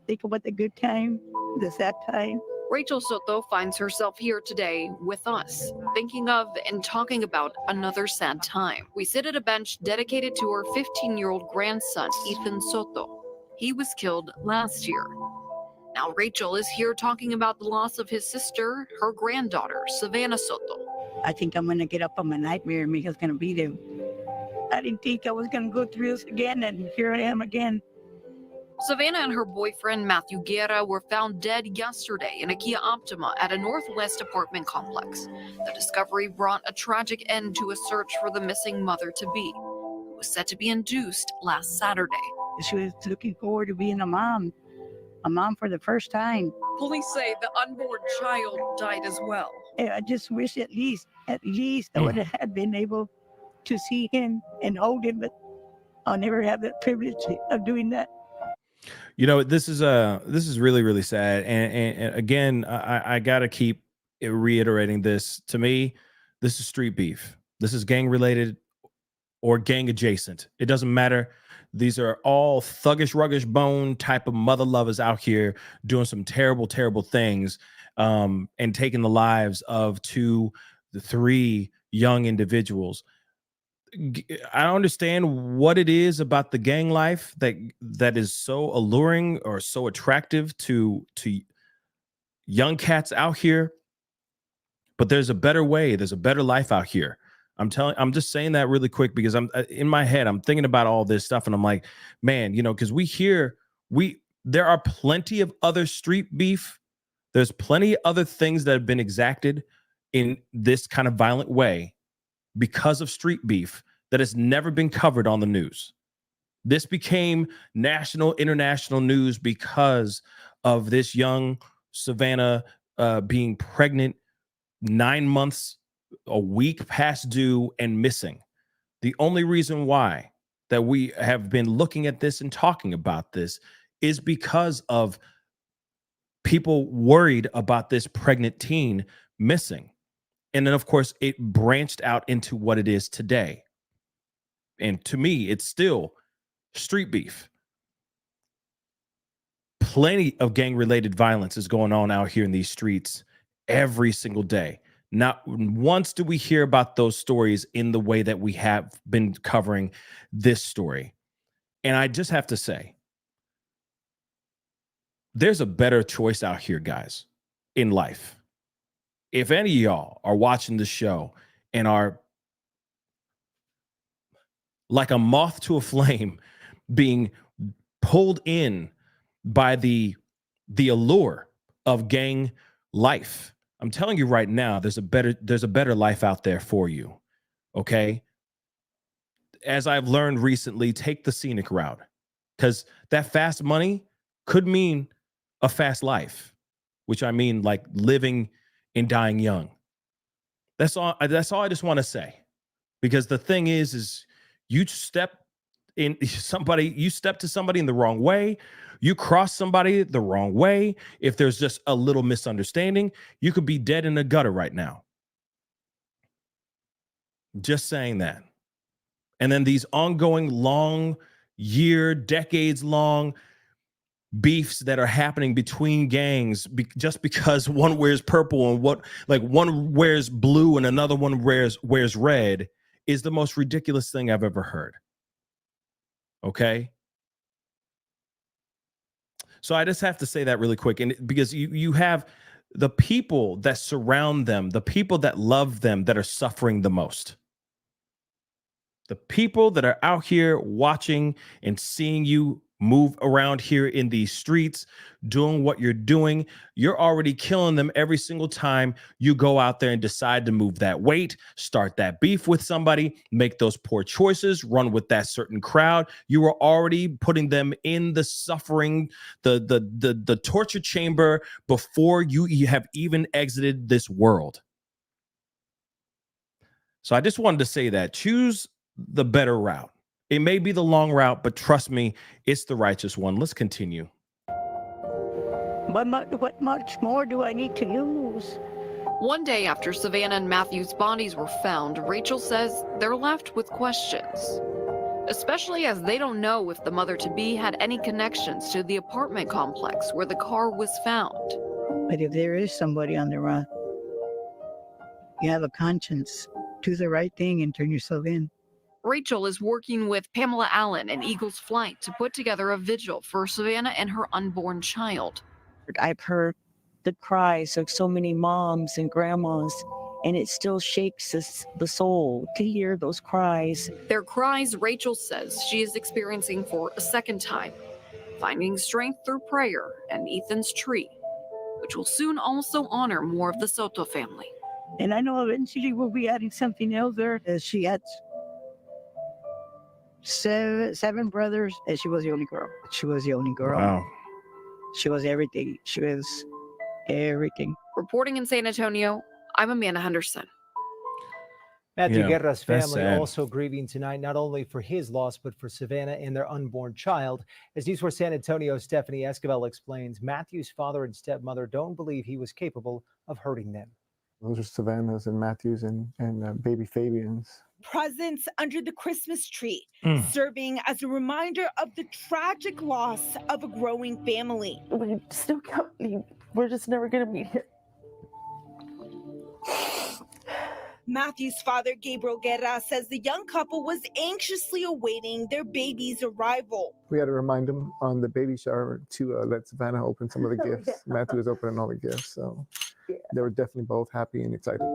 think about the good time, the sad time. Rachel Soto finds herself here today with us, thinking of and talking about another sad time. We sit at a bench dedicated to her 15-year-old grandson, Ethan Soto. He was killed last year. Now Rachel is here talking about the loss of his sister, her granddaughter, Savannah Soto. I think I'm gonna get up on my nightmare and Mika's gonna be there. I didn't think I was gonna go through this again, and here I am again. Savanah and her boyfriend, Matthew Guerra, were found dead yesterday in a Kia Optima at a Northwest apartment complex. The discovery brought a tragic end to a search for the missing mother-to-be, who was set to be induced last Saturday. She was looking forward to being a mom for the first time. Police say the unborn child died as well. I just wish at least I would have been able to see him and hold him, but I'll never have that privilege of doing that. You know, this is really, really sad. And again, I gotta keep reiterating this. To me, this is street beef. This is gang related or gang adjacent. It doesn't matter. These are all thuggish, ruggish bone type of mother lovers out here doing some terrible, terrible things, and taking the lives of 2 to 3 young individuals. I don't understand what it is about the gang life that is so alluring or so attractive to young cats out here. But there's a better way. There's a better life out here. I'm just saying that really quick because I'm in my head, I'm thinking about all this stuff and I'm like, man, you know, because there are plenty of other street beef. There's plenty of other things that have been exacted in this kind of violent way because of street beef that has never been covered on the news. This became national, international news because of this young Savanah being pregnant 9 months, a week past due, and missing. The only reason why that we have been looking at this and talking about this is because of people worried about this pregnant teen missing. And then, of course, it branched out into what it is today. And to me, it's still street beef. Plenty of gang-related violence is going on out here in these streets every single day. Not once do we hear about those stories in the way that we have been covering this story. And I just have to say, there's a better choice out here, guys, in life. If any of y'all are watching the show and are like a moth to a flame being pulled in by the allure of gang life, I'm telling you right now, there's a better life out there for you. Okay. As I've learned recently, take the scenic route, because that fast money could mean a fast life, which I mean like living and dying young. That's all I just want to say, because the thing is you step to somebody in the wrong way, you cross somebody the wrong way. If there's just a little misunderstanding, you could be dead in the gutter right now. Just saying that. And then these ongoing decades long beefs that are happening between gangs just because one wears purple and one wears blue and another one wears red is the most ridiculous thing I've ever heard. Okay. So I just have to say that really quick. And because you have the people that surround them, the people that love them, that are suffering the most. The people that are out here watching and seeing you move around here in these streets, doing what you're doing, you're already killing them every single time you go out there and decide to move that weight, start that beef with somebody, make those poor choices, run with that certain crowd. You are already putting them in the suffering, the torture chamber before you have even exited this world. So I just wanted to say that. Choose the better route. It may be the long route, but trust me, it's the righteous one. Let's continue. What much more do I need to lose? One day after Savannah and Matthew's bodies were found, Rachel says they're left with questions, especially as they don't know if the mother-to-be had any connections to the apartment complex where the car was found. But if there is somebody on the run, you have a conscience. Do the right thing and turn yourself in. Rachel is working with Pamela Allen and Eagles Flight to put together a vigil for Savannah and her unborn child. I've heard the cries of so many moms and grandmas, and it still shakes the soul to hear those cries. Their cries, Rachel says, she is experiencing for a second time, finding strength through prayer and Ethan's tree, which will soon also honor more of the Soto family. And I know eventually we'll be adding something else there. She had seven brothers, and she was the only girl. She was the only girl. Wow. She was everything. She was everything. Reporting in San Antonio, I'm Amanda Henderson. Matthew Guerra's that's family sad. also grieving tonight, not only for his loss, but for Savanah and their unborn child. As News 4 San Antonio's Stephanie Esquivel explains, Matthew's father and stepmother don't believe he was capable of hurting them. Those are Savannah's and Matthew's and baby Fabian's. Presents under the Christmas tree, Mm. serving as a reminder of the tragic loss of a growing family. We still can't believe we're just never going to meet here. Matthew's father, Gabriel Guerra, says the young couple was anxiously awaiting their baby's arrival. We had to remind them on the baby shower to let Savannah open some of the gifts. Matthew was opening all the gifts, so they were definitely both happy and excited.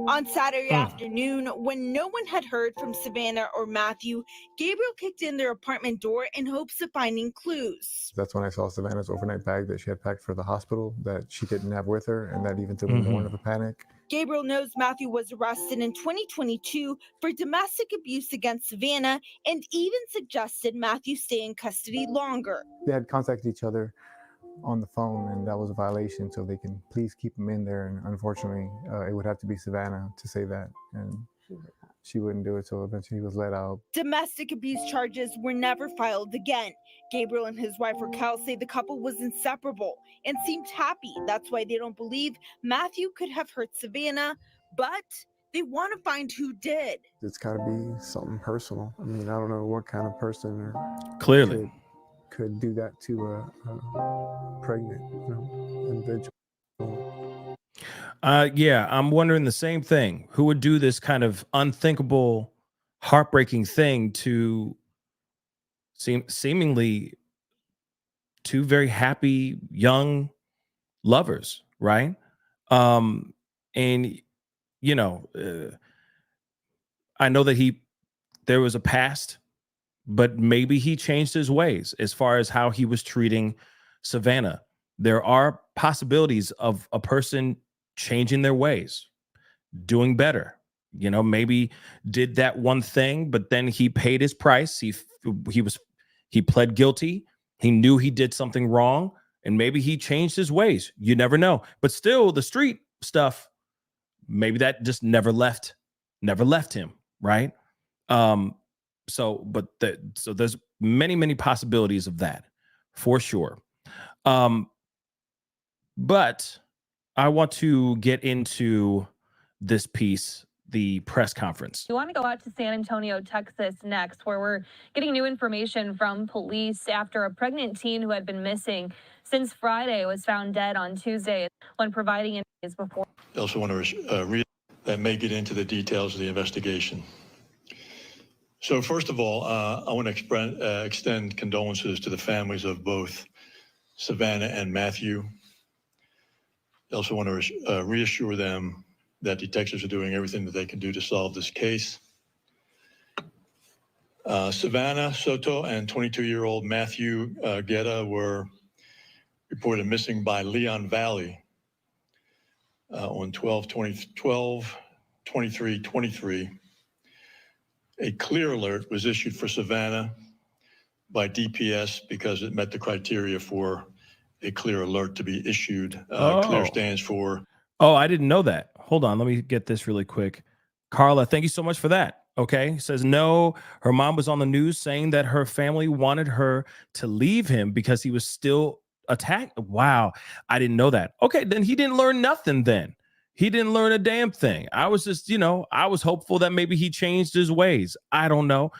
On Saturday afternoon, when no one had heard from Savannah or Matthew, Gabriel kicked in their apartment door in hopes of finding clues. That's when I saw Savannah's overnight bag that she had packed for the hospital that she didn't have with her, and that even took me more of a panic. Gabriel knows Matthew was arrested in 2022 for domestic abuse against Savannah and even suggested Matthew stay in custody longer. They had contacted each other on the phone, and that was a violation, so they can please keep him in there. And unfortunately, it would have to be Savannah to say that, and she wouldn't do it, so eventually he was let out. Domestic abuse charges were never filed again. Gabriel and his wife Raquel say the couple was inseparable and seemed happy. That's why they don't believe Matthew could have hurt Savannah, but they want to find who did. It's got to be something personal. I mean, I don't know what kind of person Clearly could do that to a pregnant, individual. Yeah, I'm wondering the same thing. Who would do this kind of unthinkable, heartbreaking thing to seemingly two very happy young lovers, right? And you know, I know that there was a past, but maybe he changed his ways as far as how he was treating Savannah. There are possibilities of a person changing their ways, doing better. You know, maybe did that one thing, but then he paid his price. He pled guilty. He knew he did something wrong, and maybe he changed his ways. You never know. But still, the street stuff, maybe that just never left him, right? So there's many possibilities of that, for sure. But I want to get into this piece, the press conference. We want to go out to San Antonio, Texas next, where we're getting new information from police after a pregnant teen who had been missing since Friday was found dead on Tuesday when providing interviews before. I also want to read that may get into the details of the investigation. So first of all, I want to extend condolences to the families of both Savannah and Matthew. I also want to reassure them that detectives are doing everything that they can do to solve this case. Savannah Soto and 22-year-old Matthew Guerra were reported missing by Leon Valley on 12/23/23. A clear alert was issued for Savannah by DPS because it met the criteria for a clear alert to be issued. Clear stands for... Oh, I didn't know that. Hold on. Let me get this really quick. Carla, thank you so much for that. Okay. Says, no, her mom was on the news saying that her family wanted her to leave him because he was still attacked. Wow. I didn't know that. Okay. Then he didn't learn nothing then. He didn't learn a damn thing. I was just, I was hopeful that maybe he changed his ways. I don't know.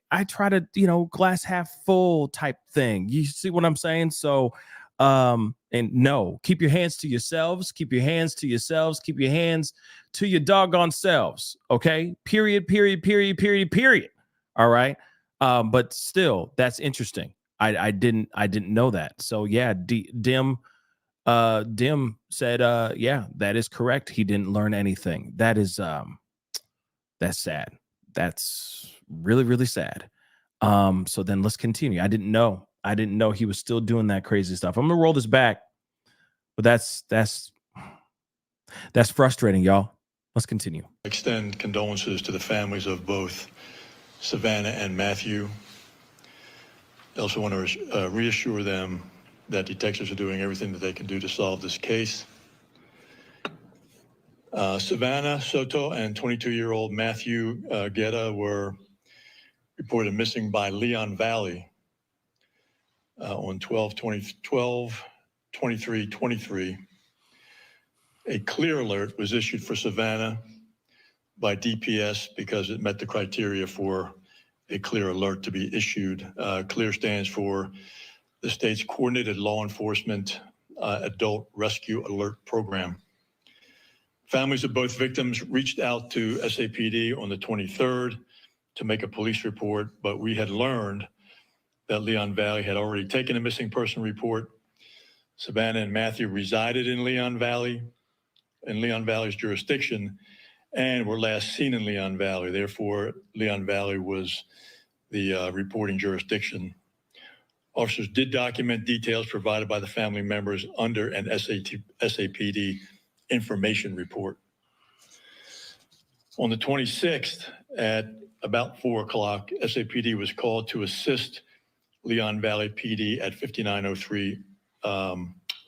I try to, glass half full type thing. You see what I'm saying? So, and no, keep your hands to yourselves, keep your hands to yourselves, keep your hands to your doggone selves. Okay. Period. All right. But still, that's interesting. I didn't know that. So yeah, Dim said, yeah, that is correct. He didn't learn anything. That is, that's sad. That's really, really sad. So then let's continue. I didn't know he was still doing that crazy stuff. I'm gonna roll this back, but that's frustrating, y'all. Let's continue. Extend condolences to the families of both Savannah and Matthew. I also want to reassure them that detectives are doing everything that they can do to solve this case. Savannah Soto and 22-year-old Matthew Guerra were reported missing by Leon Valley on 12/23/23. 2323, a clear alert was issued for Savanah by DPS because it met the criteria for a clear alert to be issued. CLEAR stands for the state's Coordinated Law Enforcement Adult Rescue Alert Program. Families of both victims reached out to SAPD on the 23rd to make a police report, but we had learned that Leon Valley had already taken a missing person report. Savanah and Matthew resided in Leon Valley's jurisdiction, and were last seen in Leon Valley. Therefore, Leon Valley was the reporting jurisdiction. Officers did document details provided by the family members under an SAPD information report. On the 26th at about 4 o'clock, SAPD was called to assist Leon Valley PD at 5903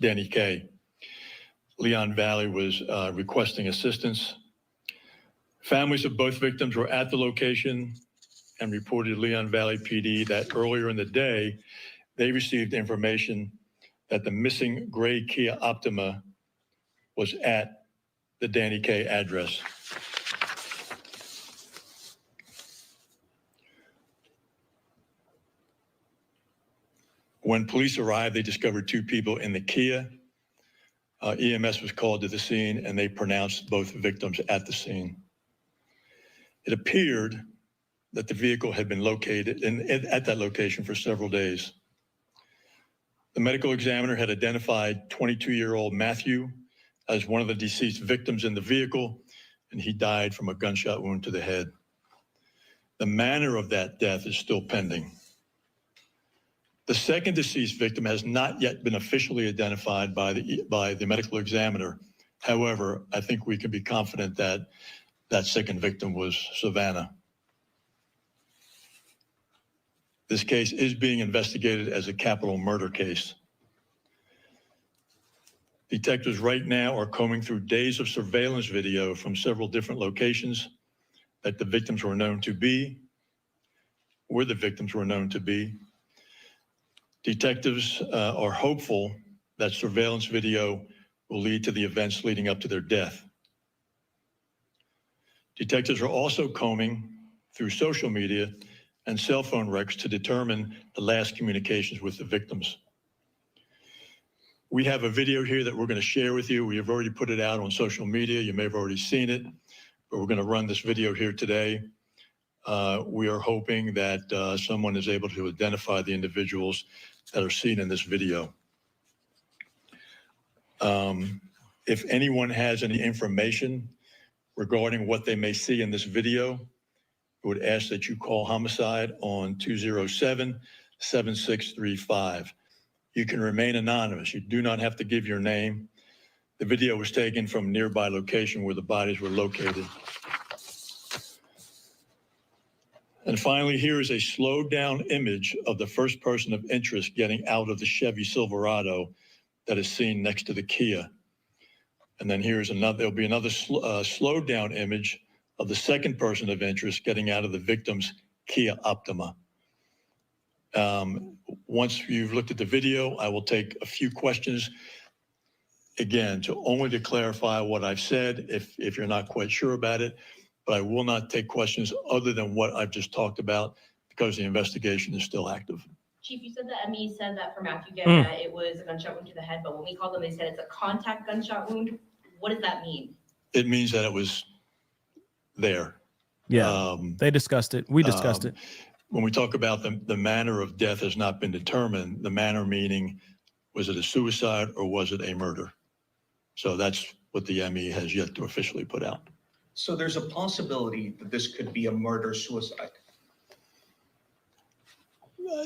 Danny Kaye. Leon Valley was requesting assistance. Families of both victims were at the location and reported Leon Valley PD that earlier in the day, they received information that the missing gray Kia Optima was at the Danny Kaye address. When police arrived, they discovered 2 people in the Kia. EMS was called to the scene, and they pronounced both victims at the scene. It appeared that the vehicle had been located at that location for several days. The medical examiner had identified 22-year-old Matthew as one of the deceased victims in the vehicle, and he died from a gunshot wound to the head. The manner of that death is still pending. The second deceased victim has not yet been officially identified by the medical examiner. However, I think we can be confident that that second victim was Savanah. This case is being investigated as a capital murder case. Detectives right now are combing through days of surveillance video from several different locations that the victims were known to be, where the victims were known to be. Detectives are hopeful that surveillance video will lead to the events leading up to their death. Detectives are also combing through social media and cell phone records to determine the last communications with the victims. We have a video here that we're going to share with you. We have already put it out on social media. You may have already seen it, but we're going to run this video here today. We are hoping that someone is able to identify the individuals that are seen in this video. If anyone has any information regarding what they may see in this video, I would ask that you call homicide on 207-7635. You can remain anonymous. You do not have to give your name. The video was taken from a nearby location where the bodies were located. And finally, here is a slowed down image of the first person of interest getting out of the Chevy Silverado that is seen next to the Kia. And then here's another, there'll be another slowed down image of the second person of interest getting out of the victim's Kia Optima. Once you've looked at the video, I will take a few questions, again, only to clarify what I've said if you're not quite sure about it, but I will not take questions other than what I've just talked about because the investigation is still active. Chief, you said that ME said that for Matthew Guerra, it was a gunshot wound to the head, but when we called them, they said it's a contact gunshot wound. What does that mean? It means that it was there. Yeah, they discussed it. We discussed it. When we talk about the manner of death has not been determined, the manner meaning, was it a suicide or was it a murder? So that's what the ME has yet to officially put out. So there's a possibility that this could be a murder-suicide.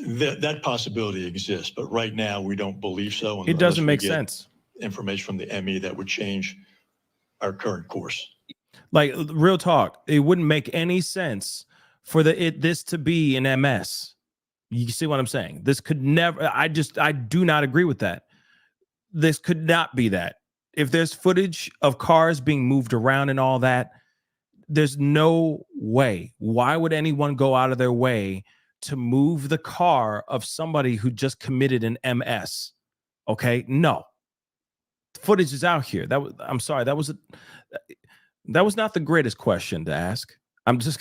That possibility exists, but right now we don't believe so. It doesn't make sense. Information from the ME that would change our current course. Like, real talk, it wouldn't make any sense for this to be an MS. You see what I'm saying? This could never, I do not agree with that. This could not be that. If there's footage of cars being moved around and all that, there's no way. Why would anyone go out of their way to move the car of somebody who just committed an MS? Okay, no. Footage is out here. I'm sorry. That was not the greatest question to ask. I'm just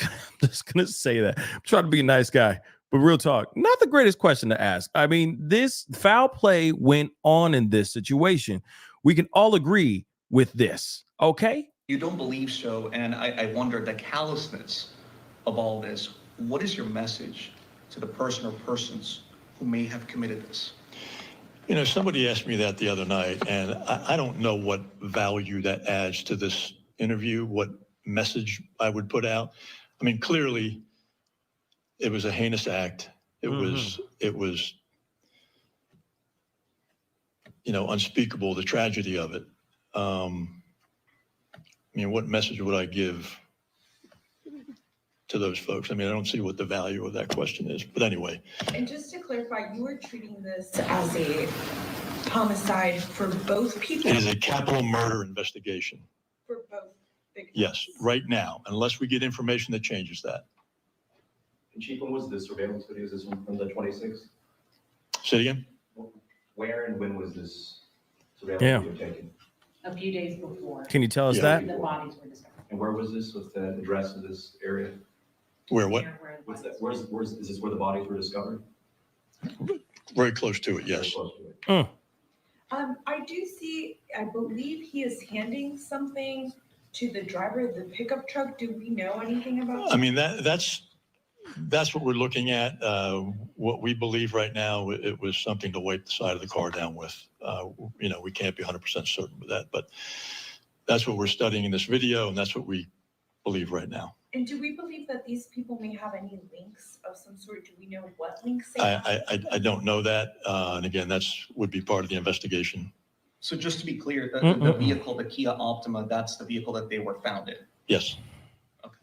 gonna say that. I'm trying to be a nice guy, but real talk, not the greatest question to ask. I mean, this foul play went on in this situation. We can all agree with this, okay? You don't believe so, and I wonder the callousness of all this. What is your message to the person or persons who may have committed this? You know, somebody asked me that the other night, and I don't know what value that adds to this interview, what message I would put out. I mean, clearly, it was a heinous act. It was, you know, unspeakable, the tragedy of it. I mean, what message would I give to those folks? I mean, I don't see what the value of that question is, but anyway. And just to clarify, you were treating this as a homicide for both people? It is a capital murder investigation. For both victims? Yes, right now, unless we get information that changes that. And Chief, when was this surveillance video? Is this one from the 26th? Say it again? Where and when was this surveillance video taken? A few days before. Can you tell us that? The bodies were discovered. And where was this? What's the address of this area? Where what? What's that? Is this where the bodies were discovered? Very close to it, yes. I do see, I believe he is handing something to the driver of the pickup truck. Do we know anything about that? I mean, that's what we're looking at. What we believe right now, it was something to wipe the side of the car down with. You know, we can't be 100% certain with that, but that's what we're studying in this video, and that's what we believe right now. And do we believe that these people may have any links of some sort? Do we know what links they have? I don't know that. And again, would be part of the investigation. So just to be clear, the vehicle, the Kia Optima, that's the vehicle that they were found in? Yes. Okay.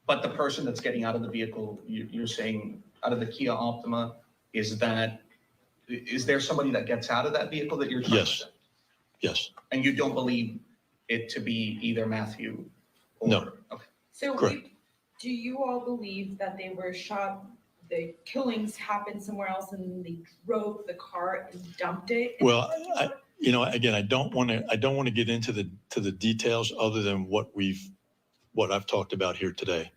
But the person that's getting out of the vehicle, you're saying out of the Kia Optima, is there somebody that gets out of that vehicle that you're trying to say? Yes. And you don't believe it to be either Matthew or? No. Okay. So do you all believe that they were shot, the killings happened somewhere else and they drove the car and dumped it? Well, you know, again, I don't want to get into the details other than what I've talked about here today.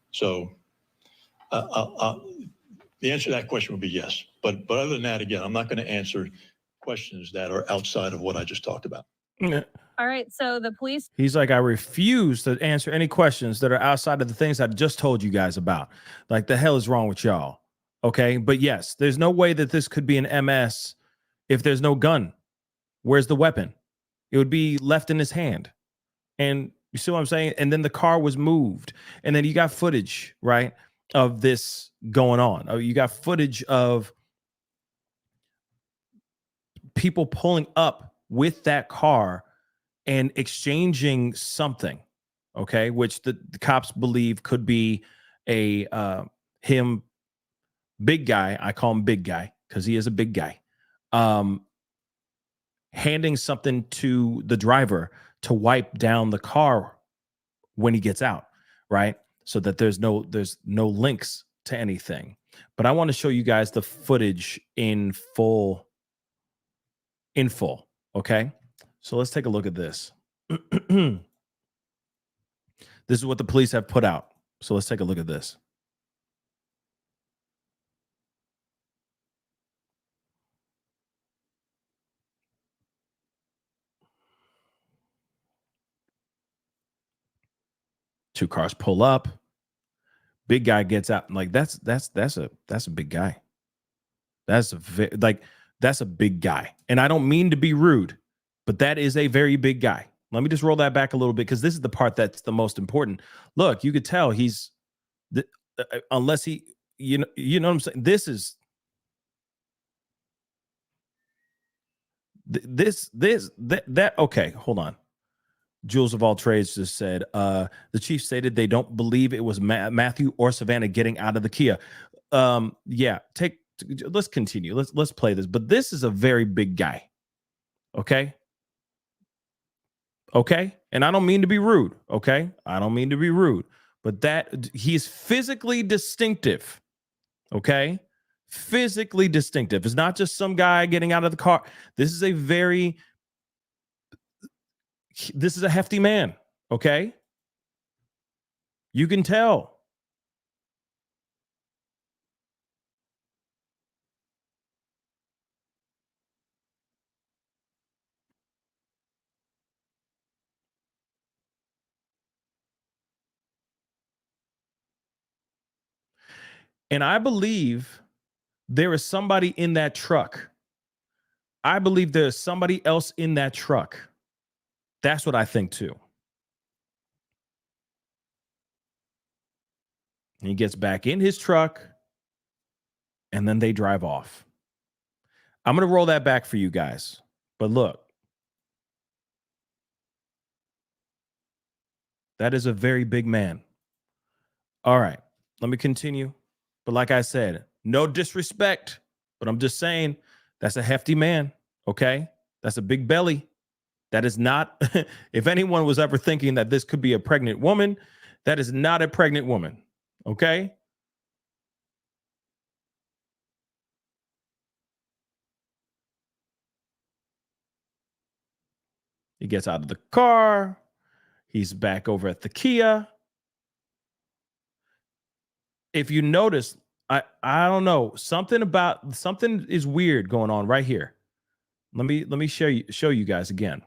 So the answer to that question would be yes. But other than that, again, I'm not going to answer questions that are outside of what I just talked about. Yeah. All right, so the police. He's like, I refuse to answer any questions that are outside of the things I just told you guys about. Like, the hell is wrong with y'all? Okay, but yes, there's no way that this could be an MS if there's no gun. Where's the weapon? It would be left in his hand. And you see what I'm saying? And then the car was moved. And then you got footage, right, of this going on. You got footage of people pulling up with that car and exchanging something, okay, which the cops believe could be him, big guy. I call him big guy because he is a big guy. Handing something to the driver to wipe down the car when he gets out, right? So that there's no links to anything. But I want to show you guys the footage in full. Okay. So let's take a look at this. This is what the police have put out. So let's take a look at this. Two cars pull up. Big guy gets out. Like that's a big guy. That's a big guy. And I don't mean to be rude, but that is a very big guy. Let me just roll that back a little bit because this is the part that's the most important. Look, you could tell he's unless he, you know what I'm saying? This is that. Okay, hold on. Jules of all trades just said, the chief stated they don't believe it was Matthew or Savanah getting out of the Kia. Yeah, let's continue. Let's play this. But this is a very big guy. Okay. And I don't mean to be rude. Okay. I don't mean to be rude, but he's physically distinctive. Okay. physically distinctive. It's not just some guy getting out of the car. This is a hefty man, okay? You can tell. And I believe there is somebody in that truck. I believe there's somebody else in that truck. That's what I think too. He gets back in his truck and then they drive off. I'm going to roll that back for you guys. But look, that is a very big man. All right, let me continue. But like I said, no disrespect, but I'm just saying that's a hefty man, okay? That's a big belly. That is not, if anyone was ever thinking that this could be a pregnant woman, that is not a pregnant woman, okay? He gets out of the car. He's back over at the Kia. If you notice, I don't know, something is weird going on right here. Let me show you guys again.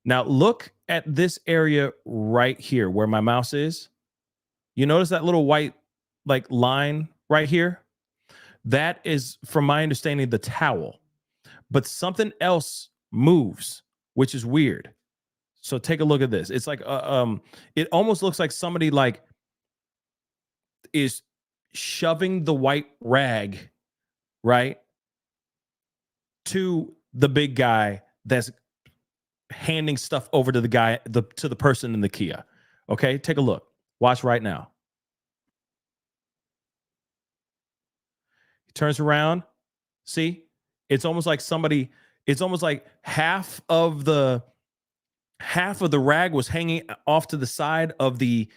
Now look at this area right here where my mouse is. You notice that little white line right here? That is, from my understanding, the towel. But something else moves, which is weird. So take a look at this. It's like it almost looks like somebody is shoving the white rag, right, to the big guy that's handing stuff over to the person in the Kia. Okay, take a look. Watch right now. He turns around. See? It's almost like half of the rag was hanging off to the side of the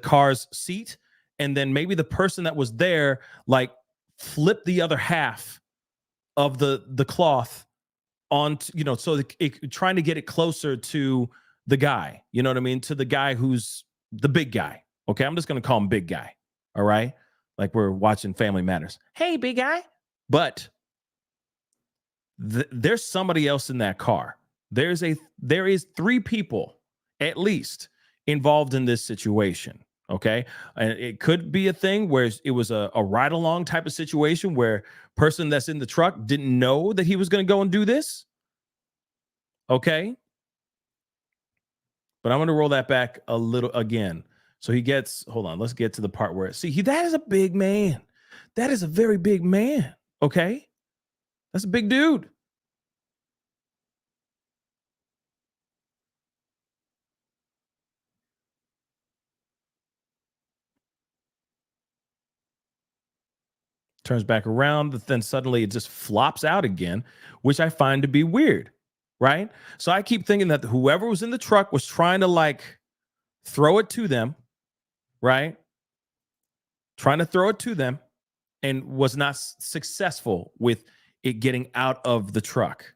car's seat, and then maybe the person that was there flipped the other half of the cloth on, so trying to get it closer to the guy, you know what I mean? To the guy who's the big guy. Okay, I'm just going to call him big guy. All right? Like we're watching Family Matters. Hey, big guy. But there's somebody else in that car. There is 3 people at least involved in this situation. Okay. And it could be a thing where it was a ride along type of situation where person that's in the truck didn't know that he was going to go and do this. Okay. But I'm going to roll that back a little again. So he gets, hold on, let's get to the part where, that is a big man. That is a very big man. Okay. That's a big dude. Turns back around, but then suddenly it just flops out again, which I find to be weird, right? So I keep thinking that whoever was in the truck was trying to throw it to them, right? Trying to throw it to them and was not successful with it getting out of the truck,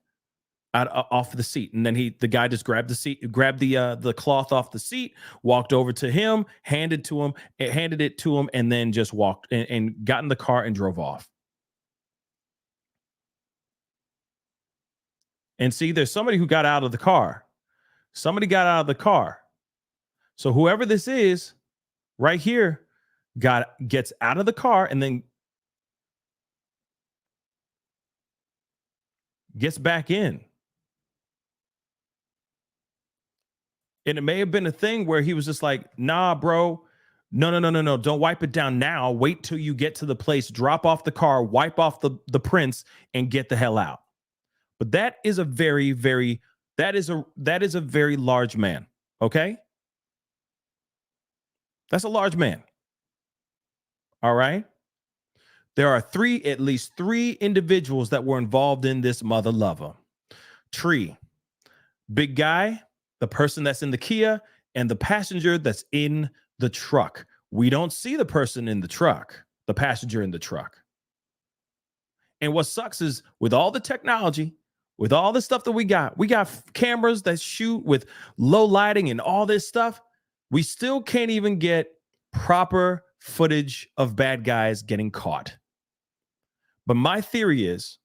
off the seat. And then the guy just grabbed the cloth off the seat, walked over to him, handed it to him, and then just walked and got in the car and drove off. And there's somebody who got out of the car. Somebody got out of the car. So whoever this is right here gets out of the car and then gets back in. And it may have been a thing where he was just like, nah, bro, no. Don't wipe it down now. Wait till you get to the place, drop off the car, wipe off the prints, and get the hell out. But that is a very, very, that is a very large man. Okay. That's a large man. All right. There are at least three individuals that were involved in this mother lover. Tree, big guy, the person that's in the Kia, and the passenger that's in the truck. We don't see the person in the truck, the passenger in the truck. And what sucks is with all the technology, with all the stuff that we got cameras that shoot with low lighting and all this stuff. We still can't even get proper footage of bad guys getting caught. But my theory is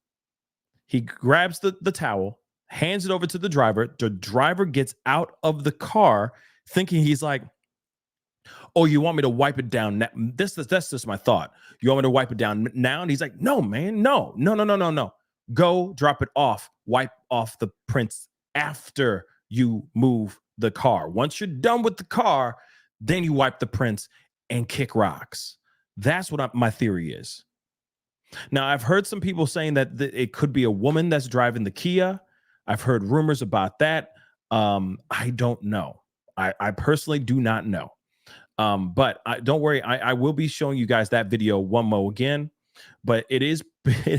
he grabs the towel, hands it over to the driver. The driver gets out of the car thinking he's like, oh, you want me to wipe it down now? That's just my thought. You want me to wipe it down now? And he's like, no, man, no. Go drop it off. Wipe off the prints after you move the car. Once you're done with the car, then you wipe the prints and kick rocks. That's what my theory is. Now, I've heard some people saying that it could be a woman that's driving the Kia. I've heard rumors about that. I don't know. I personally do not know. But don't worry, I will be showing you guys that video one more again. But it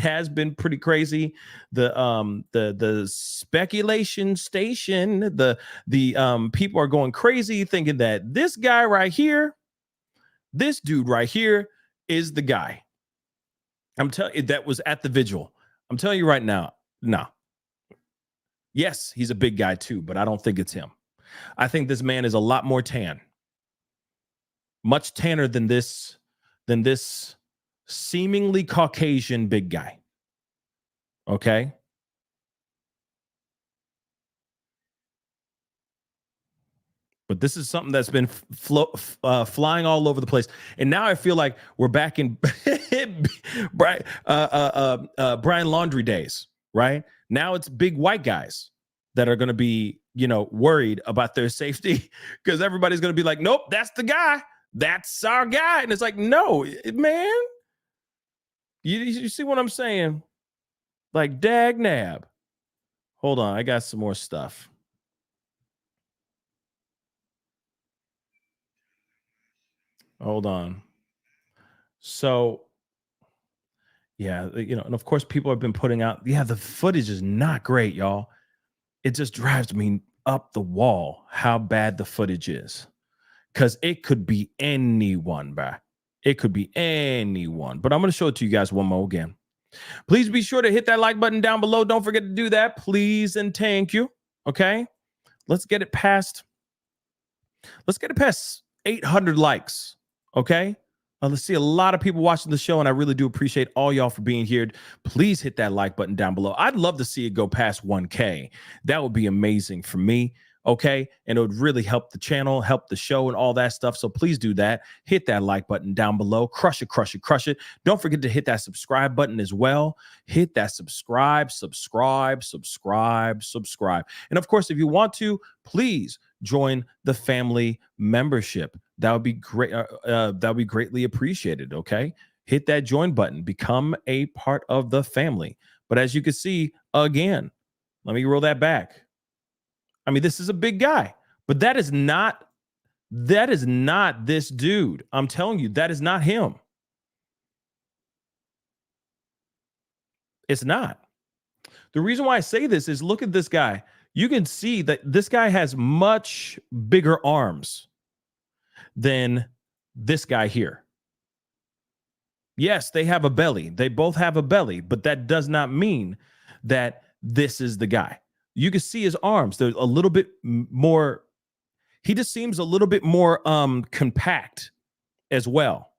has been pretty crazy. The speculation station, the people are going crazy thinking that this guy right here, this dude right here is the guy. I'm telling you, that was at the vigil. I'm telling you right now, no. Yes, he's a big guy too, but I don't think it's him. I think this man is a lot more tan. Much tanner than this seemingly Caucasian big guy. Okay? But this is something that's been flying all over the place. And now I feel like we're back in Brian Laundrie days, right? Now it's big white guys that are going to be, worried about their safety because everybody's going to be like, nope, that's the guy. That's our guy. And it's like, no, man. You see what I'm saying? Like, dag nab. Hold on. I got some more stuff. Hold on. So, yeah, and of course, people have been putting out, the footage is not great, y'all. It just drives me up the wall how bad the footage is. Because it could be anyone, bruh. It could be anyone. But I'm going to show it to you guys one more again. Please be sure to hit that like button down below. Don't forget to do that, please and thank you. Okay? Let's get it past 800 likes. Okay? Let's see a lot of people watching the show, and I really do appreciate all y'all for being here. Please hit that like button down below. I'd love to see it go past 1K. That would be amazing for me. Okay. And it would really help the channel, help the show and all that stuff. So please do that. Hit that like button down below. Crush it, crush it, crush it. Don't forget to hit that subscribe button as well. Hit that subscribe. And of course, if you want to, please join the family membership. That would be great. That would be greatly appreciated. Okay. Hit that join button. Become a part of the family. But as you can see, again, let me roll that back. I mean, this is a big guy, but that is not this dude. I'm telling you, that is not him. It's not. The reason why I say this is look at this guy. You can see that this guy has much bigger arms than this guy here. Yes, they have a belly. They both have a belly, but that does not mean that this is the guy. You can see his arms. They're a little bit more. He just seems a little bit more compact as well.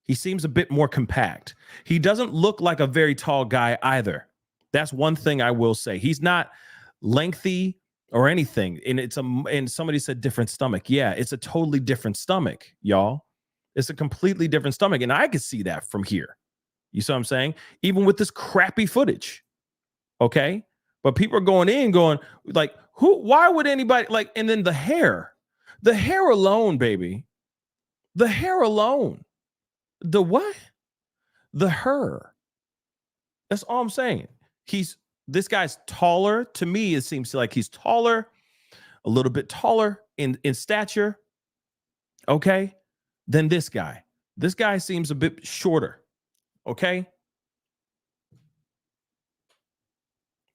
He seems a bit more compact. He doesn't look like a very tall guy either. That's one thing I will say. He's not lengthy or anything. And somebody said different stomach. Yeah, it's a totally different stomach, y'all. It's a completely different stomach. And I could see that from here. You see what I'm saying? Even with this crappy footage. Okay. But people are going like, why would anybody and then the hair alone, baby, the hair alone, the what? The her. That's all I'm saying. This guy's taller. To me, it seems like he's taller, a little bit taller in stature. Okay. Than this guy. This guy seems a bit shorter. Okay.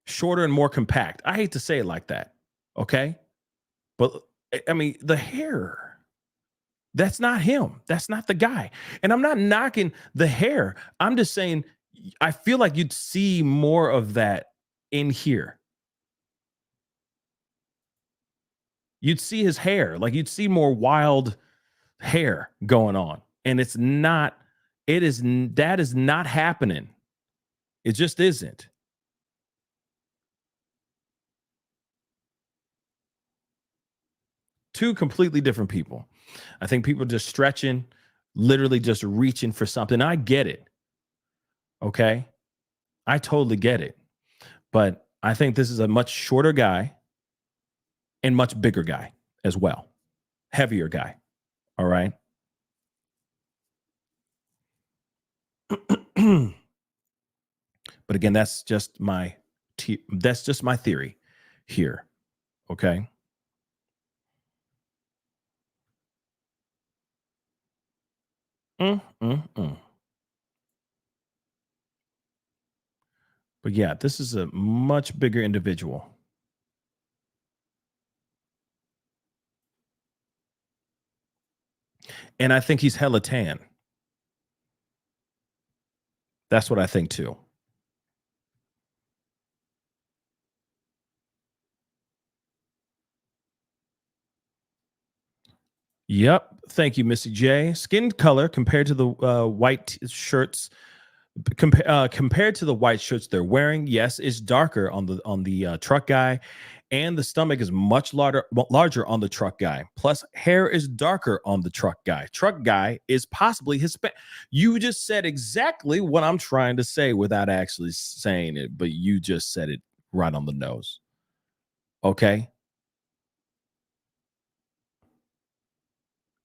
Shorter and more compact. I hate to say it like that. Okay. But I mean, the hair, that's not him. That's not the guy. And I'm not knocking the hair. I'm just saying I feel like you'd see more of that in here. You'd see his hair, like you'd see more wild hair going on. And it's not, that is not happening. It just isn't. Two completely different people. I think people are just stretching, literally just reaching for something. I get it. Okay. I totally get it. But I think this is a much shorter guy and much bigger guy as well. Heavier guy. All right. But again, that's just my theory here. Okay. But yeah, this is a much bigger individual. And I think he's hella tan. That's what I think too. Yep. Thank you, Missy J. Skin color compared to the white shirts, compared to the white shirts they're wearing, yes, is darker on the truck guy, and the stomach is much larger on the truck guy. Plus, hair is darker on the truck guy. Truck guy is possibly Hispanic. You just said exactly what I'm trying to say without actually saying it, but you just said it right on the nose. Okay.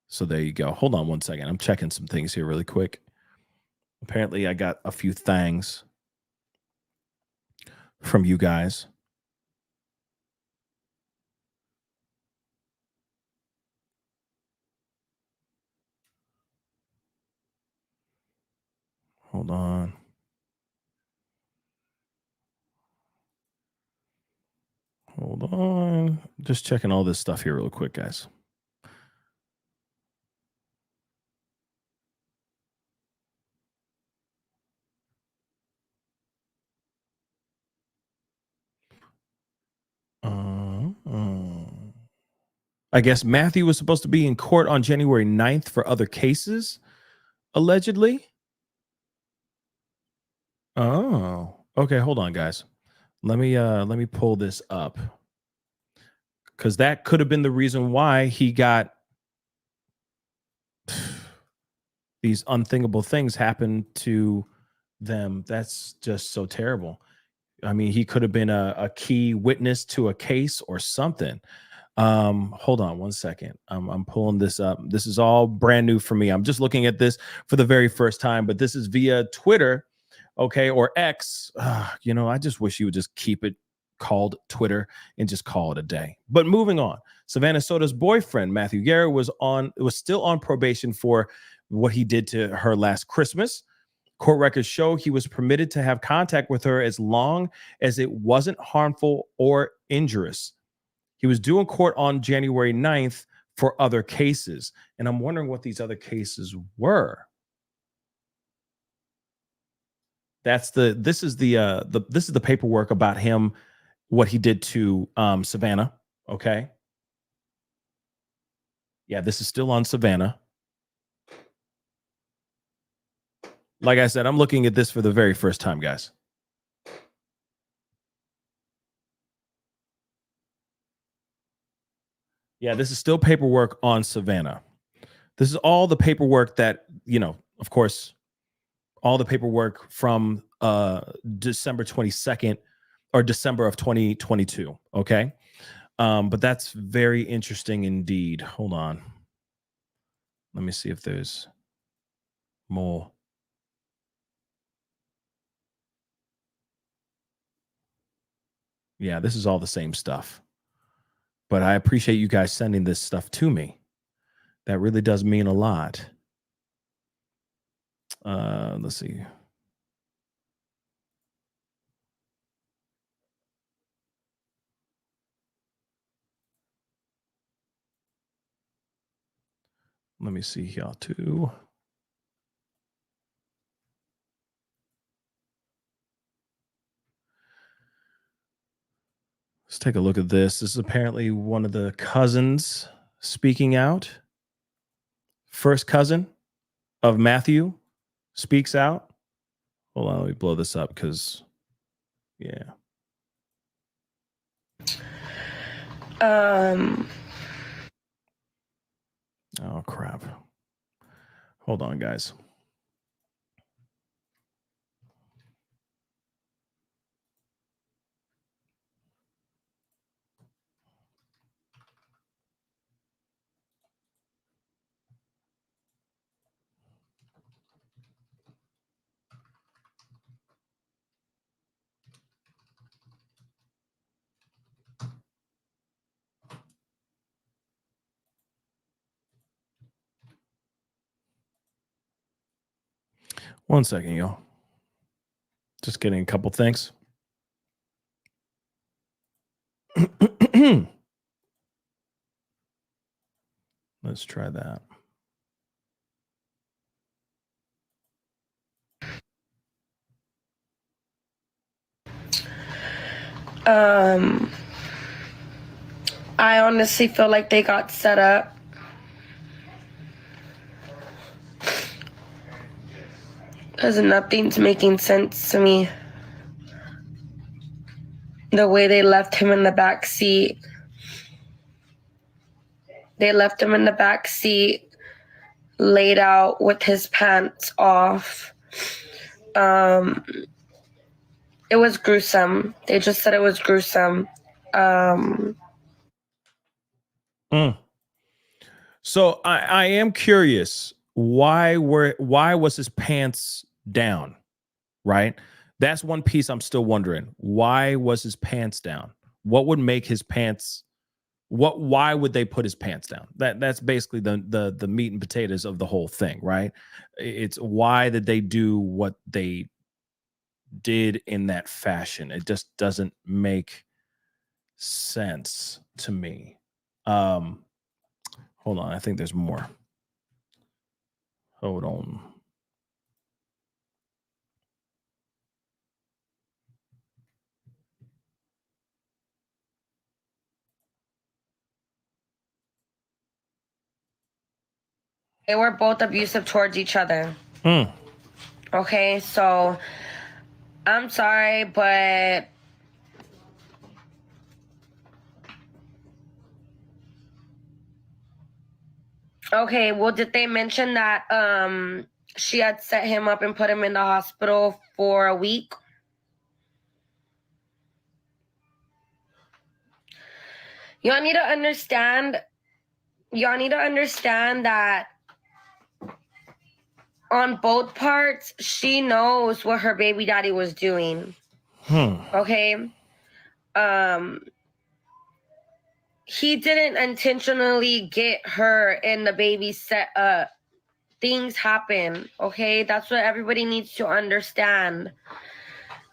So there you go. Hold on one second. I'm checking some things here really quick. Apparently, I got a few things from you guys. Hold on. Hold on. Just checking all this stuff here real quick, guys. I guess Matthew was supposed to be in court on January 9th for other cases, allegedly. Oh, okay. Hold on, guys. Let me pull this up, because that could have been the reason why he got these unthinkable things happen to them. That's just so terrible. I mean, he could have been a key witness to a case or something. Hold on one second. I'm pulling this up. This is all brand new for me. I'm just looking at this for the very first time, but this is via Twitter, okay, or X. I just wish you would just keep it called Twitter and just call it a day. But moving on, Savannah Soto's boyfriend, Matthew Guerra, was still on probation for what he did to her last Christmas. Court records show he was permitted to have contact with her as long as it wasn't harmful or injurious. He was due in court on January 9th for other cases. And I'm wondering what these other cases were. This is the paperwork about him, what he did to Savanah. Okay. Yeah, this is still on Savanah. Like I said, I'm looking at this for the very first time, guys. Yeah, this is still paperwork on Savanah. This is all the paperwork that, of course, all the paperwork from December 22nd or December of 2022. Okay. But that's very interesting indeed. Hold on. Let me see if there's more. Yeah, this is all the same stuff. But I appreciate you guys sending this stuff to me. That really does mean a lot. Let's see. Let me see here too. Let's take a look at this. This is apparently one of the cousins speaking out. First cousin of Matthew speaks out. Hold on, let me blow this up because, yeah. Oh, crap. Hold on, guys. One second, y'all. Just getting a couple things. Let's try that. I honestly feel like they got set up. Because nothing's making sense to me. The way they left him in the back seat. They left him in the back seat, laid out with his pants off. It was gruesome. They just said it was gruesome. So I am curious, why was his pants down? Right? That's one piece I'm still wondering. Why was his pants down? What would make his pants? Why would they put his pants down? That's basically the meat and potatoes of the whole thing, right? It's why did they do what they did in that fashion? It just doesn't make sense to me. Hold on, I think there's more. Hold on. They were both abusive towards each other. Okay, so I'm sorry, but okay, well, did they mention that she had set him up and put him in the hospital for a week? Y'all need to understand that on both parts, she knows what her baby daddy was doing. Okay? He didn't intentionally get her and the baby set up. Things happen, okay? That's what everybody needs to understand.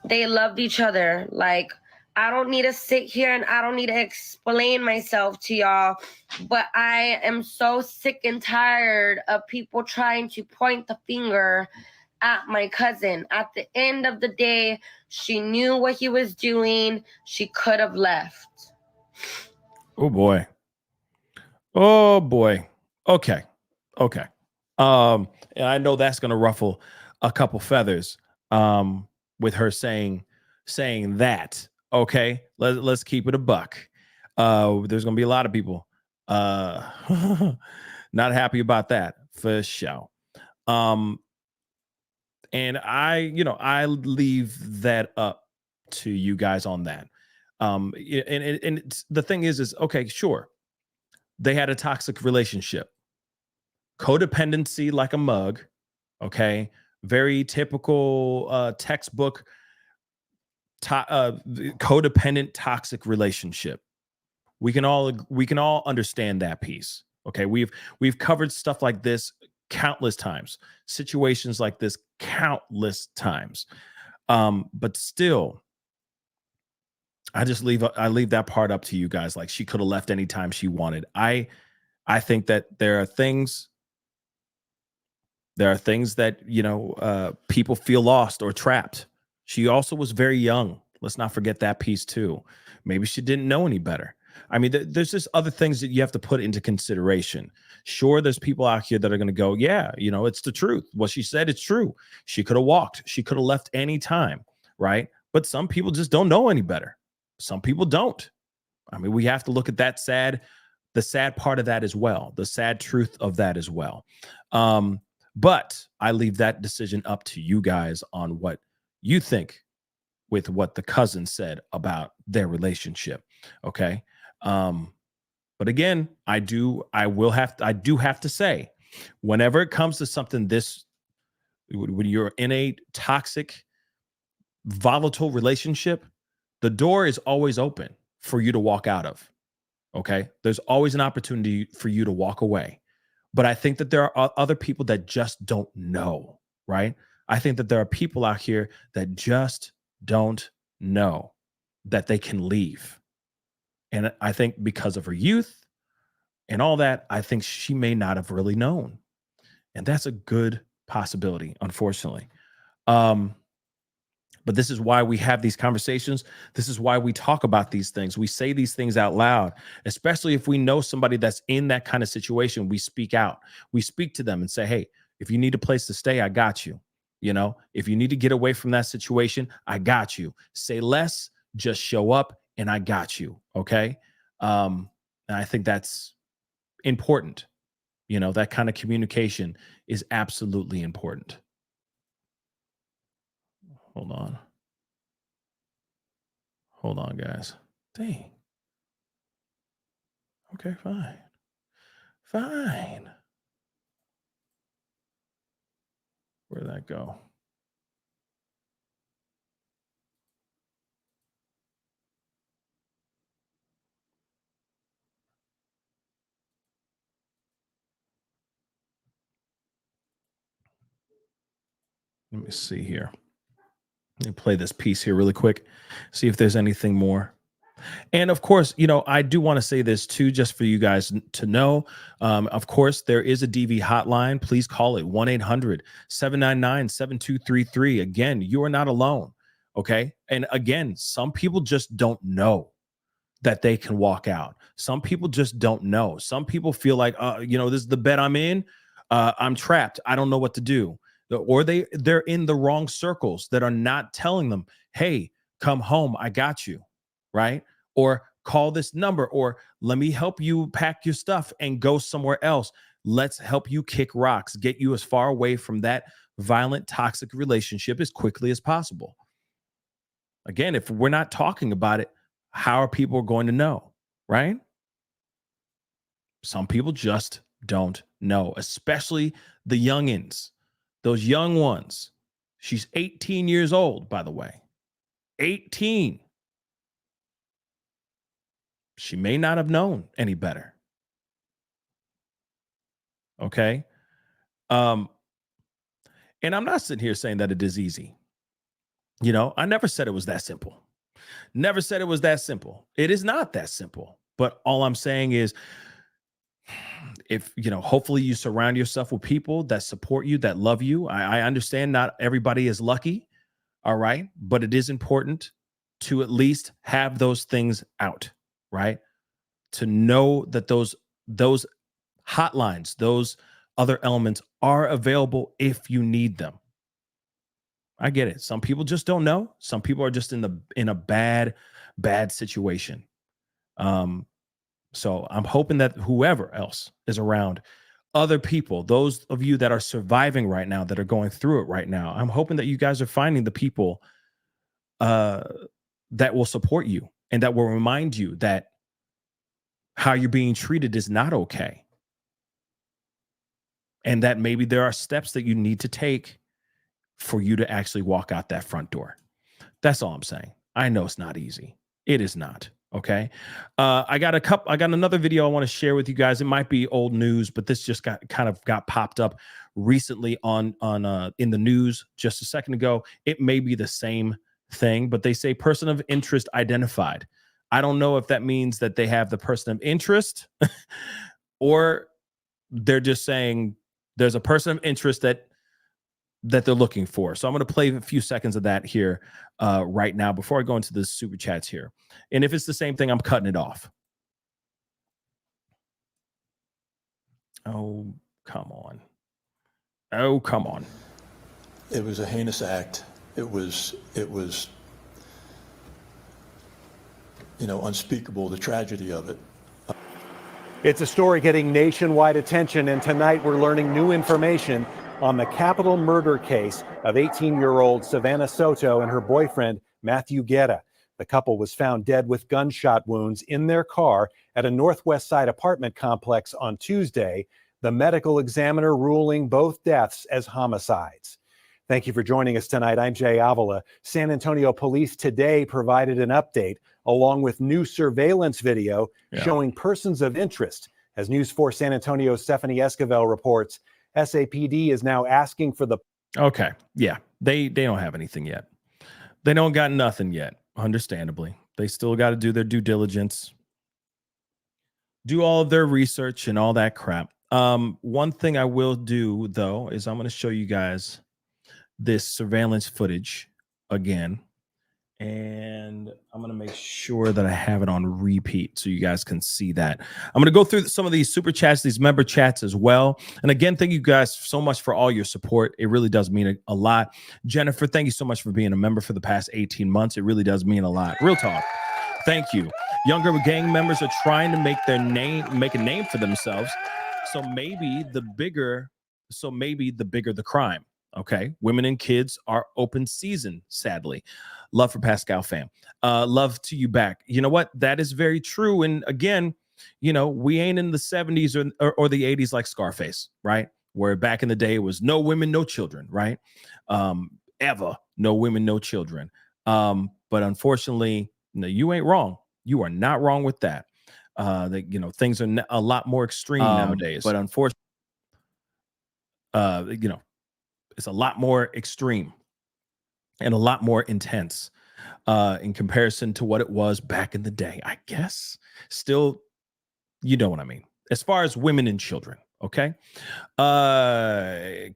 They loved each other. Like, I don't need to sit here and I don't need to explain myself to y'all, but I am so sick and tired of people trying to point the finger at my cousin. At the end of the day, she knew what he was doing. She could have left. Oh boy. Oh boy. Okay. And I know that's gonna ruffle a couple feathers with her saying that. Okay, let's keep it a buck. There's gonna be a lot of people not happy about that for sure. And I leave that up to you guys on that. And the thing is okay, sure, they had a toxic relationship, codependency like a mug. Okay, very typical textbook codependent toxic relationship. We can all understand that piece. Okay, we've covered stuff like this countless times, situations like this countless times. But still, I leave that part up to you guys. Like, she could have left anytime she wanted. I think that there are things that people feel lost or trapped. She also was very young. Let's not forget that piece too. Maybe she didn't know any better. I mean, there's just other things that you have to put into consideration. Sure, there's people out here that are going to go, yeah, you know, it's the truth. What she said, it's true. She could have walked. She could have left any time, right? But some people just don't know any better. Some people don't. I mean, we have to look at that the sad part of that as well, the sad truth of that as well. But I leave that decision up to you guys on what you think with what the cousin said about their relationship. Okay. But again, I do have to say, whenever it comes to something when you're in a toxic, volatile relationship, the door is always open for you to walk out of. Okay. There's always an opportunity for you to walk away. But I think that there are other people that just don't know, right? I think that there are people out here that just don't know that they can leave. And I think because of her youth and all that, I think she may not have really known. And that's a good possibility, unfortunately. But this is why we have these conversations. This is why we talk about these things. We say these things out loud, especially if we know somebody that's in that kind of situation. We speak out. We speak to them and say, hey, if you need a place to stay, I got you. You know, if you need to get away from that situation, I got you. Say less, just show up, and I got you. Okay. And I think that's important. You know, that kind of communication is absolutely important. Hold on, guys. Dang. Okay, fine. Where'd that go? Let me see here. Let me play this piece here really quick. See if there's anything more. And of course, you know, I do want to say this too, just for you guys to know. Of course, there is a DV hotline. Please call it 1-800-799-7233. Again, you are not alone. Okay. And again, some people just don't know that they can walk out. Some people just don't know. Some people feel like, you know, this is the bed I'm in. I'm trapped. I don't know what to do. Or they're in the wrong circles that are not telling them, hey, come home. I got you. Right? Or call this number, or let me help you pack your stuff and go somewhere else. Let's help you kick rocks, get you as far away from that violent, toxic relationship as quickly as possible. Again, if we're not talking about it, how are people going to know? Right? Some people just don't know, especially the youngins. Those young ones. She's 18 years old, by the way. 18. She may not have known any better. Okay. And I'm not sitting here saying that it is easy. You know, I never said it was that simple. Never said it was that simple. It is not that simple. But all I'm saying is, if, you know, hopefully you surround yourself with people that support you, that love you. I understand not everybody is lucky. All right. But it is important to at least have those things out, right? To know that those hotlines, those other elements are available if you need them. I get it. Some people just don't know. Some people are just in a bad situation. So I'm hoping that whoever else is around, other people, those of you that are surviving right now, that are going through it right now, I'm hoping that you guys are finding the people that will support you and that will remind you that how you're being treated is not okay. And that maybe there are steps that you need to take for you to actually walk out that front door. That's all I'm saying. I know it's not easy. It is not. Okay. I got another video I want to share with you guys. It might be old news, but this just got popped up recently on in the news just a second ago. It may be the same thing, but they say person of interest identified. I don't know if that means that they have the person of interest or they're just saying there's a person of interest that that they're looking for. So I'm going to play a few seconds of that here right now before I go into the super chats here. And if it's the same thing, I'm cutting it off. Oh, come on. Oh, come on. It was a heinous act. It was, unspeakable, the tragedy of it. It's a story getting nationwide attention, and tonight we're learning new information on the capital murder case of 18-year-old Savannah Soto and her boyfriend, Matthew Guerra. The couple was found dead with gunshot wounds in their car at a Northwest Side apartment complex on Tuesday, the medical examiner ruling both deaths as homicides. Thank you for joining us tonight. I'm Jay Avila. San Antonio police today provided an update along with new surveillance video showing persons of interest. As News 4 San Antonio's Stephanie Esquivel reports, SAPD is now asking for the... Okay, yeah, they don't have anything yet. They don't got nothing yet, understandably. They still got to do their due diligence, do all of their research and all that crap. One thing I will do, though, is I'm going to show you guys this surveillance footage again. And I'm going to make sure that I have it on repeat so you guys can see that. I'm going to go through some of these super chats, these member chats as well. And again, thank you guys so much for all your support. It really does mean a lot. Jennifer, thank you so much for being a member for the past 18 months. It really does mean a lot. Real talk. Thank you. Younger gang members are trying to make a name for themselves. So maybe the bigger the crime. Okay. Women and kids are open season, sadly. Love for Pascal fam. Love to you back. You know what? That is very true. And again, we ain't in the 70s or the 80s like Scarface, right? Where back in the day it was no women, no children, right? Ever. No women, no children. But unfortunately, no, you ain't wrong. You are not wrong with that. Things are a lot more extreme nowadays. But unfortunately, it's a lot more extreme and a lot more intense in comparison to what it was back in the day, I guess. Still, you know what I mean. As far as women and children, okay?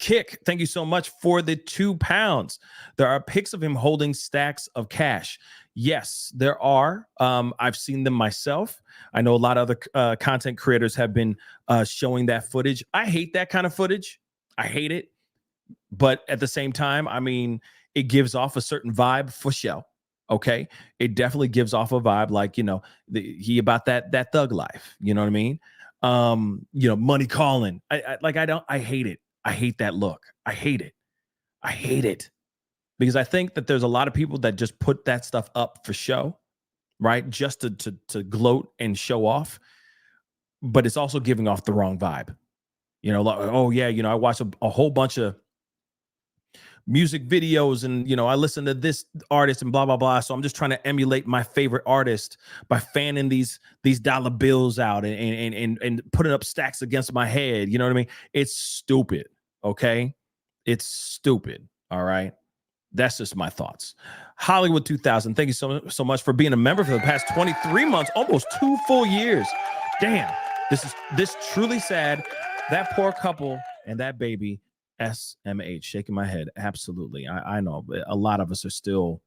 Kick, thank you so much for the £2. There are pics of him holding stacks of cash. Yes, there are. I've seen them myself. I know a lot of other content creators have been showing that footage. I hate that kind of footage. I hate it. But at the same time, I mean, it gives off a certain vibe for show. Okay. It definitely gives off a vibe like, he about that thug life. You know what I mean? Money calling. I hate it. I hate that look. I hate it. I hate it. Because I think that there's a lot of people that just put that stuff up for show, right? Just to gloat and show off. But it's also giving off the wrong vibe. I watched a whole bunch of music videos and, I listen to this artist and blah, blah, blah. So I'm just trying to emulate my favorite artist by fanning these dollar bills out and putting up stacks against my head. You know what I mean? It's stupid. Okay. It's stupid. All right. That's just my thoughts. Hollywood 2000. Thank you so much for being a member for the past 23 months, almost 2 full years. Damn. This truly sad. That poor couple and that baby. SMH, shaking my head. Absolutely. I know a lot of us are still,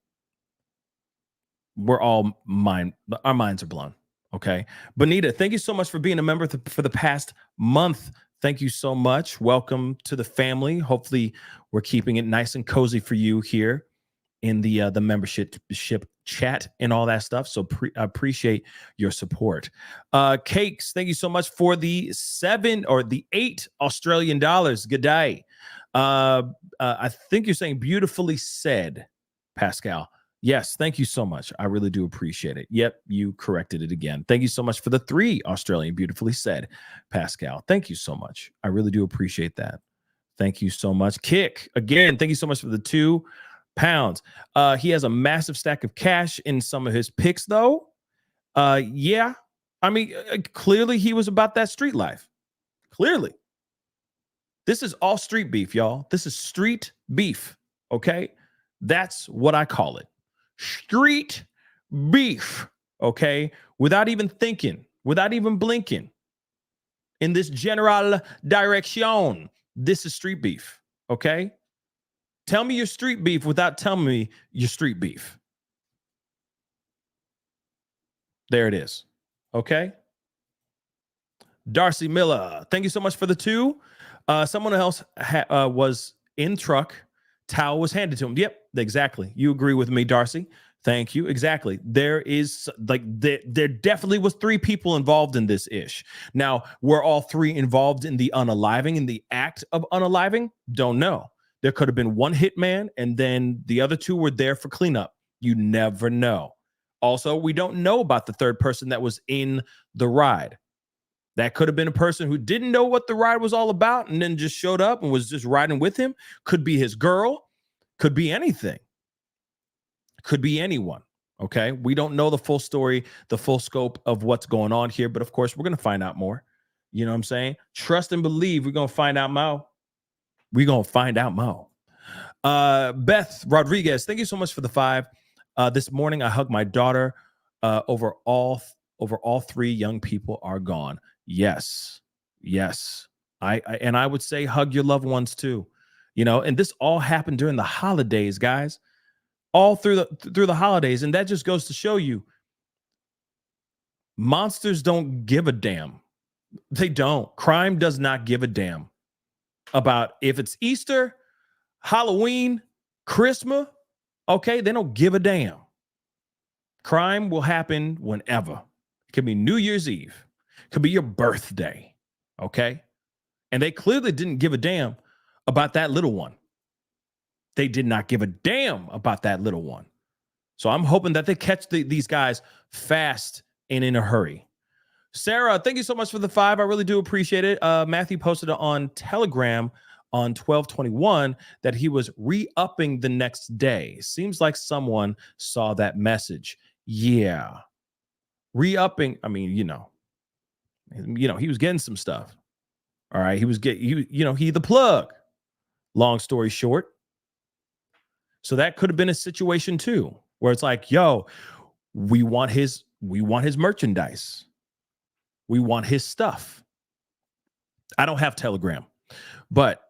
our minds are blown. Okay. Bonita, thank you so much for being a member for the past month. Thank you so much. Welcome to the family. Hopefully we're keeping it nice and cozy for you here in the membership chat and all that stuff. So I appreciate your support. Cakes, thank you so much for the 8 Australian dollars. Good day. I think you're saying beautifully said, Pascal. Yes, thank you so much. I really do appreciate it. Yep, you corrected it again. Thank you so much for the 3 Australian beautifully said, Pascal. Thank you so much. I really do appreciate that. Thank you so much. Kick, again, thank you so much for the £2. He has a massive stack of cash in some of his pics, though. Yeah, I mean, clearly he was about that street life. Clearly. This is all street beef, y'all. This is street beef, okay? That's what I call it. Street beef, okay? Without even thinking, without even blinking. In this general direction, this is street beef, okay? Tell me your street beef without telling me your street beef. There it is. Okay. Darcy Miller, thank you so much for the 2. Someone else was in truck. Towel was handed to him. Yep, exactly. You agree with me, Darcy. Thank you. Exactly. There definitely was 3 people involved in this ish. Now, were all 3 involved in the unaliving, in the act of unaliving? Don't know. There could have been one hitman and then the other 2 were there for cleanup. You never know. Also, we don't know about the 3rd person that was in the ride. That could have been a person who didn't know what the ride was all about and then just showed up and was just riding with him. Could be his girl. Could be anything. Could be anyone. Okay. We don't know the full story, the full scope of what's going on here. But of course, we're going to find out more. You know what I'm saying? Trust and believe we're going to find out more. We're going to find out more. Beth Rodriguez, thank you so much for the 5. This morning, I hugged my daughter over all 3 young people are gone. Yes. I would say hug your loved ones too, and this all happened during the holidays, guys, all through the holidays. And that just goes to show you monsters don't give a damn. They don't. Crime does not give a damn about if it's Easter, Halloween, Christmas. Okay. They don't give a damn. Crime will happen whenever. It could be New Year's Eve. Could be your birthday, okay? And they clearly didn't give a damn about that little one. They did not give a damn about that little one. So I'm hoping that they catch these guys fast and in a hurry. Sarah, thank you so much for the 5. I really do appreciate it. Matthew posted on Telegram on 12/21 that he was re-upping the next day. Seems like someone saw that message. Yeah. Re-upping, I mean, he was getting some stuff. All right. He was he the plug. Long story short. So that could have been a situation too, where it's like, yo, we want his merchandise. We want his stuff. I don't have Telegram, but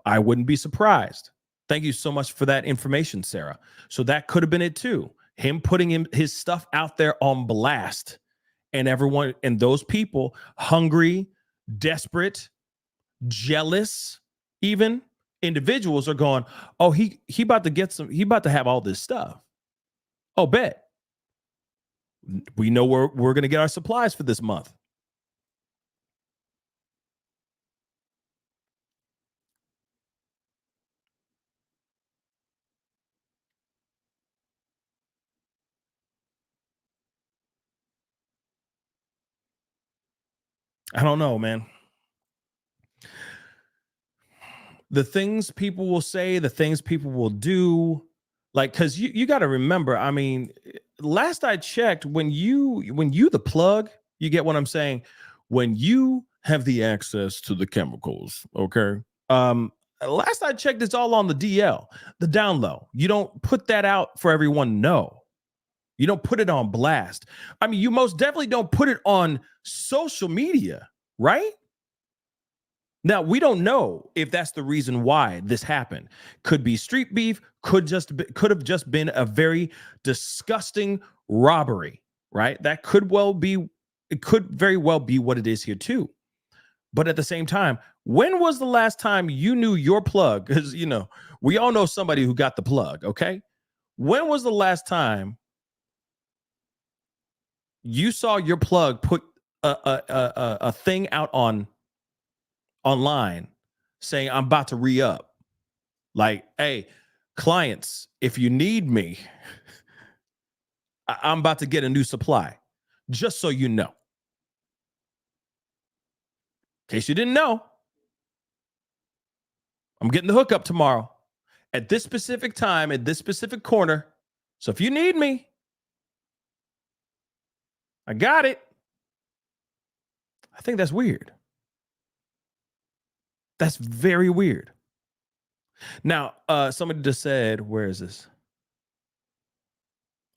I wouldn't be surprised. Thank you so much for that information, Sarah. So that could have been it too. Him putting his stuff out there on blast. And everyone, and those people, hungry, desperate, jealous, even individuals are going, oh, he about to get some, he about to have all this stuff. Oh, bet. We know where we're going to get our supplies for this month. I don't know, man. The things people will say, the things people will do, like, because you got to remember, I mean, last I checked, when you the plug, you get what I'm saying? When you have the access to the chemicals, okay? Last I checked, it's all on the DL, the down low. You don't put that out for everyone to know. You don't put it on blast. I mean, you most definitely don't put it on social media, right? Now, we don't know if that's the reason why this happened. Could be street beef, could have just been a very disgusting robbery, right? That could very well be what it is here too. But at the same time, when was the last time you knew your plug? Because, we all know somebody who got the plug, okay? When was the last time you saw your plug put a thing out online saying, I'm about to re-up? Like, hey, clients, if you need me, I'm about to get a new supply. Just so you know. In case you didn't know, I'm getting the hookup tomorrow at this specific time, at this specific corner. So if you need me, I got it. I think that's weird. That's very weird. Now, somebody just said, where is this?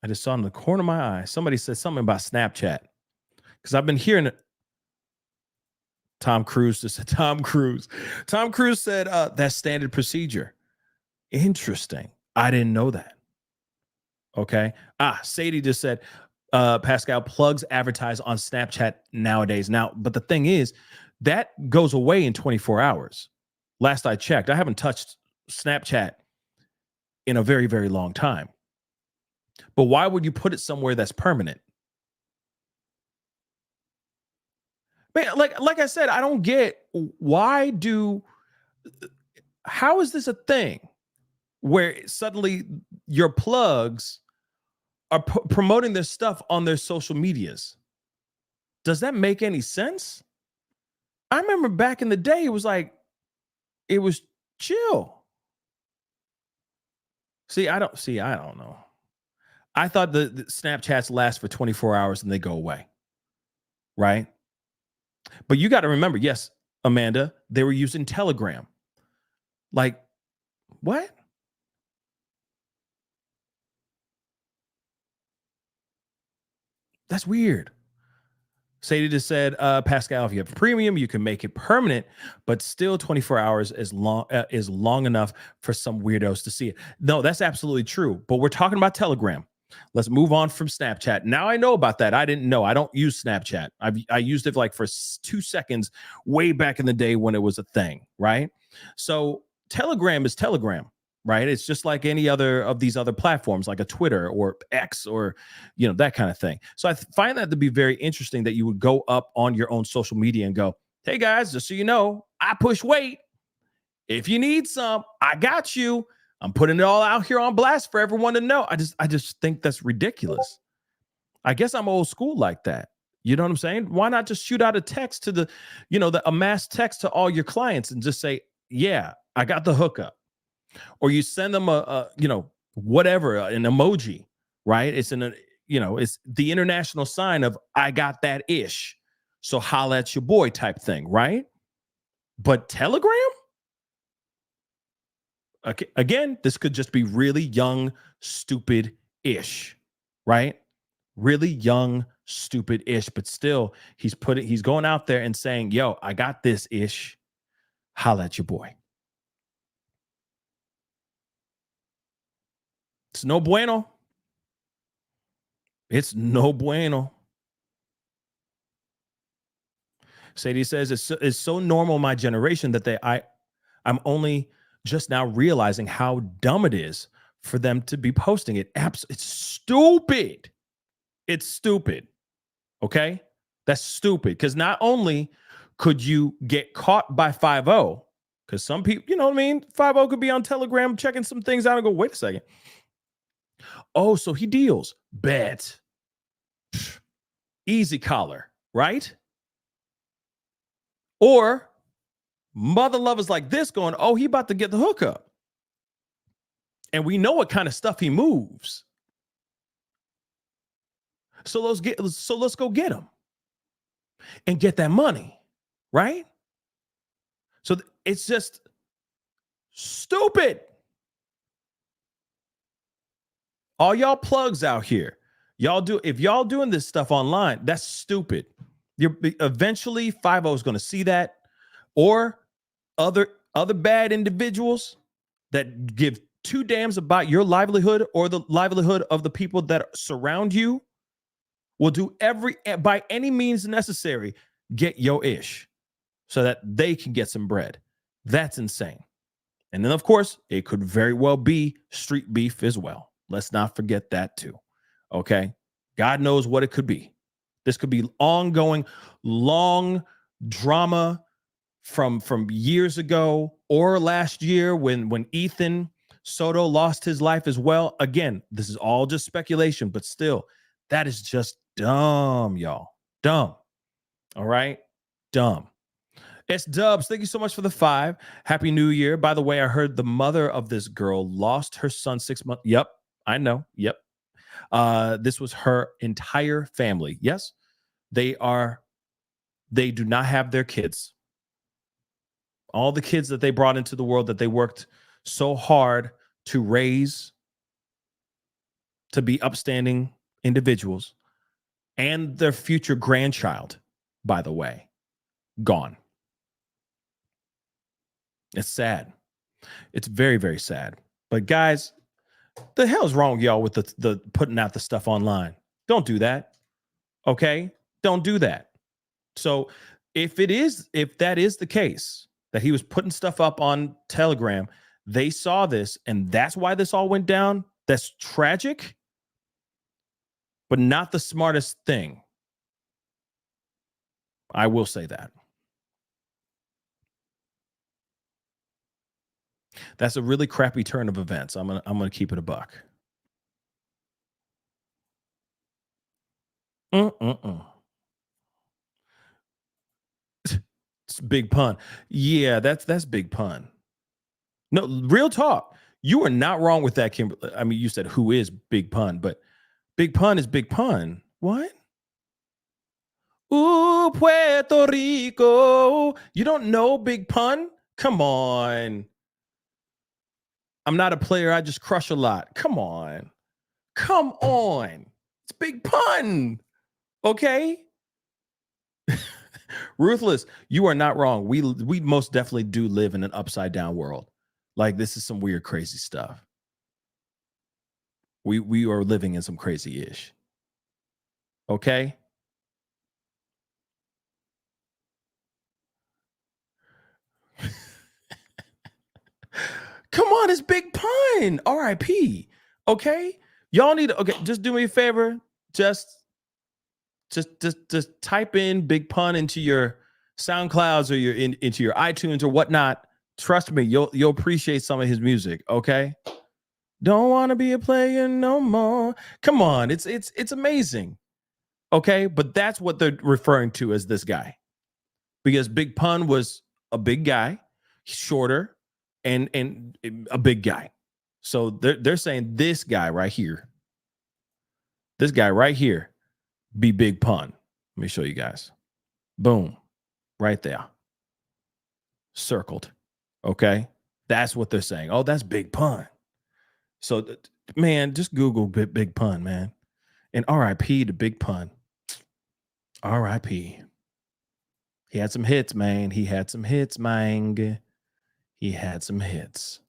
I just saw in the corner of my eye. Somebody said something about Snapchat. Because I've been hearing it. Tom Cruise just said, Tom Cruise said that's standard procedure. Interesting. I didn't know that. Okay. Sadie just said, Pascal, plugs advertise on Snapchat nowadays. Now, but the thing is, that goes away in 24 hours. Last I checked, I haven't touched Snapchat in a very, very long time. But why would you put it somewhere that's permanent? Man, like I said, I don't get how is this a thing where suddenly your plugs are promoting their stuff on their social medias? Does that make any sense? I remember back in the day, it was chill. I don't know. I thought the Snapchats last for 24 hours and they go away. Right? But you got to remember, yes, Amanda, they were using Telegram. Like, what? That's weird. Sadie just said, Pascal, if you have a premium, you can make it permanent, but still 24 hours is long enough for some weirdos to see it. No, that's absolutely true. But we're talking about Telegram. Let's move on from Snapchat. Now I know about that. I didn't know. I don't use Snapchat. I used it for 2 seconds way back in the day when it was a thing, right? So Telegram is Telegram, right? It's just like any other of these other platforms, like a Twitter or X or, that kind of thing. So I find that to be very interesting that you would go up on your own social media and go, hey guys, just so you know, I push weight. If you need some, I got you. I'm putting it all out here on blast for everyone to know. I just think that's ridiculous. I guess I'm old school like that. You know what I'm saying? Why not just shoot out a text to a mass text to all your clients and just say, yeah, I got the hookup. Or you send them whatever, an emoji, right? It's it's the international sign of I got that ish. So holla at your boy type thing, right? But Telegram? Okay, again, this could just be really young, stupid-ish, right? Really young, stupid-ish, but still, he's going out there and saying, yo, I got this ish. Holla at your boy. It's no bueno. It's no bueno. Sadie says it's so normal in my generation that I'm only just now realizing how dumb it is for them to be posting it. It's stupid. It's stupid. Okay? That's stupid. Because not only could you get caught by 5-0, because some people, you know what I mean? 5-0 could be on Telegram checking some things out and go, wait a second. Oh, so he deals. Bet. Easy collar, right? Or mother lovers like this going, oh, he about to get the hookup. And we know what kind of stuff he moves. So let's go get him and get that money, right? So it's just stupid. All y'all plugs out here, if y'all doing this stuff online, that's stupid. Eventually 5-0 is going to see that, or other bad individuals that give two damns about your livelihood or the livelihood of the people that surround you will do by any means necessary, get your ish so that they can get some bread. That's insane. And then, of course, it could very well be street beef as well. Let's not forget that too. Okay. God knows what it could be. This could be ongoing, long drama from years ago or last year when Ethan Soto lost his life as well. Again, this is all just speculation, but still, that is just dumb, y'all. Dumb. All right? Dumb. It's Dubs. Thank you so much for the 5. Happy New Year. By the way, I heard the mother of this girl lost her son 6 months. Yep, I know. Yep. This was her entire family. Yes, they do not have their kids. All the kids that they brought into the world that they worked so hard to raise to be upstanding individuals, and their future grandchild, by the way, gone. It's sad. It's very, very sad. But guys, the hell's wrong with y'all with the putting out the stuff online? Don't do that. Okay? Don't do that. So if that is the case, that he was putting stuff up on Telegram, they saw this and that's why this all went down, that's tragic, but not the smartest thing. I will say that. That's a really crappy turn of events. I'm gonna keep it a buck. It's big pun. Yeah, that's big pun. No, real talk. You are not wrong with that, Kimberly. I mean, you said who is big pun, but big pun is big pun. What? Ooh, Puerto Rico. You don't know big pun? Come on. I'm not a player. I just crush a lot. Come on. Come on. It's big pun. Okay? Ruthless, you are not wrong. We most definitely do live in an upside down world. Like, this is some weird, crazy stuff. We are living in some crazy ish. Okay? Come on, it's big pun. R.I.P. Okay? Y'all need to, okay, just do me a favor. Just type in big pun into your SoundClouds or into your iTunes or whatnot. Trust me, you'll appreciate some of his music, okay? Don't want to be a player no more. Come on, it's amazing. Okay? But that's what they're referring to as this guy. Because Big Pun was a big guy, shorter, and a big guy. So they're saying this guy right here. This guy right here be Big Pun. Let me show you guys. Boom. Right there. Circled. Okay? That's what they're saying. Oh, that's Big Pun. So, man, just Google Big Pun, man. And R.I.P. to Big Pun. R.I.P. He had some hits, man. He had some hits, man. He had some hits.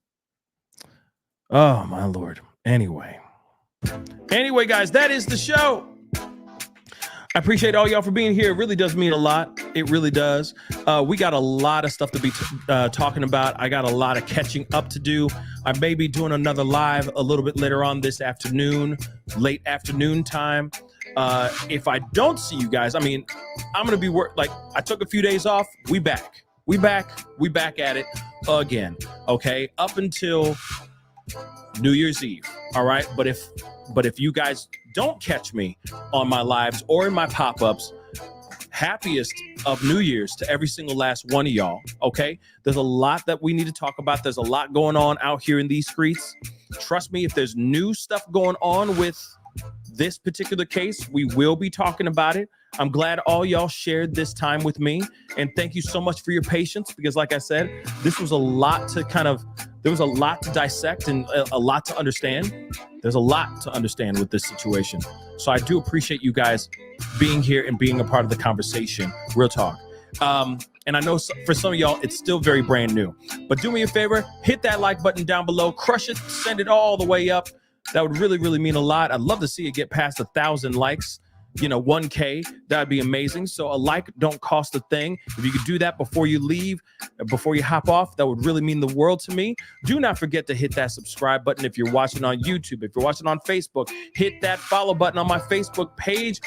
Oh, my Lord. Anyway, guys, that is the show. I appreciate all y'all for being here. It really does mean a lot. It really does. We got a lot of stuff to be talking about. I got a lot of catching up to do. I may be doing another live a little bit later on this afternoon, late afternoon time. If I don't see you guys, I mean, I'm going to be I took a few days off. We back at it again. Okay. Up until New Year's Eve. All right. But if you guys don't catch me on my lives or in my pop-ups, happiest of New Year's to every single last one of y'all. Okay. There's a lot that we need to talk about. There's a lot going on out here in these streets. Trust me, if there's new stuff going on with this particular case, we will be talking about it. I'm glad all y'all shared this time with me. And thank you so much for your patience, because like I said, this was a lot to there was a lot to dissect and a lot to understand. There's a lot to understand with this situation. So I do appreciate you guys being here and being a part of the conversation. Real talk. And I know for some of y'all, it's still very brand new. But do me a favor, hit that like button down below, crush it, send it all the way up. That would really, really mean a lot. I'd love to see it get past 1,000 likes. 1K, that'd be amazing. So a like don't cost a thing. If you could do that before you leave, before you hop off, that would really mean the world to me. Do not forget to hit that subscribe button if you're watching on YouTube. If you're watching on Facebook, hit that follow button on my Facebook page.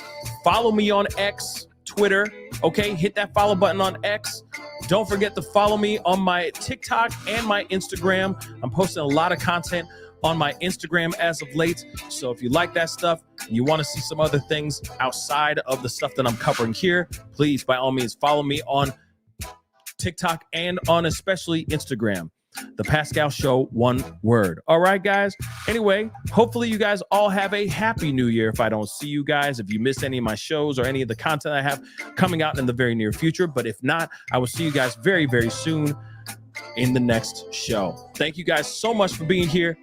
Follow me on X, Twitter. Okay, hit that follow button on X. Don't forget to follow me on my TikTok and my Instagram. I'm posting a lot of content on my Instagram as of late. So if you like that stuff and you want to see some other things outside of the stuff that I'm covering here, please, by all means, follow me on TikTok and on especially Instagram. The Pascal Show, one word. All right, guys. Anyway, hopefully you guys all have a happy new year. If I don't see you guys, if you miss any of my shows or any of the content I have coming out in the very near future. But if not, I will see you guys very, very soon in the next show. Thank you guys so much for being here.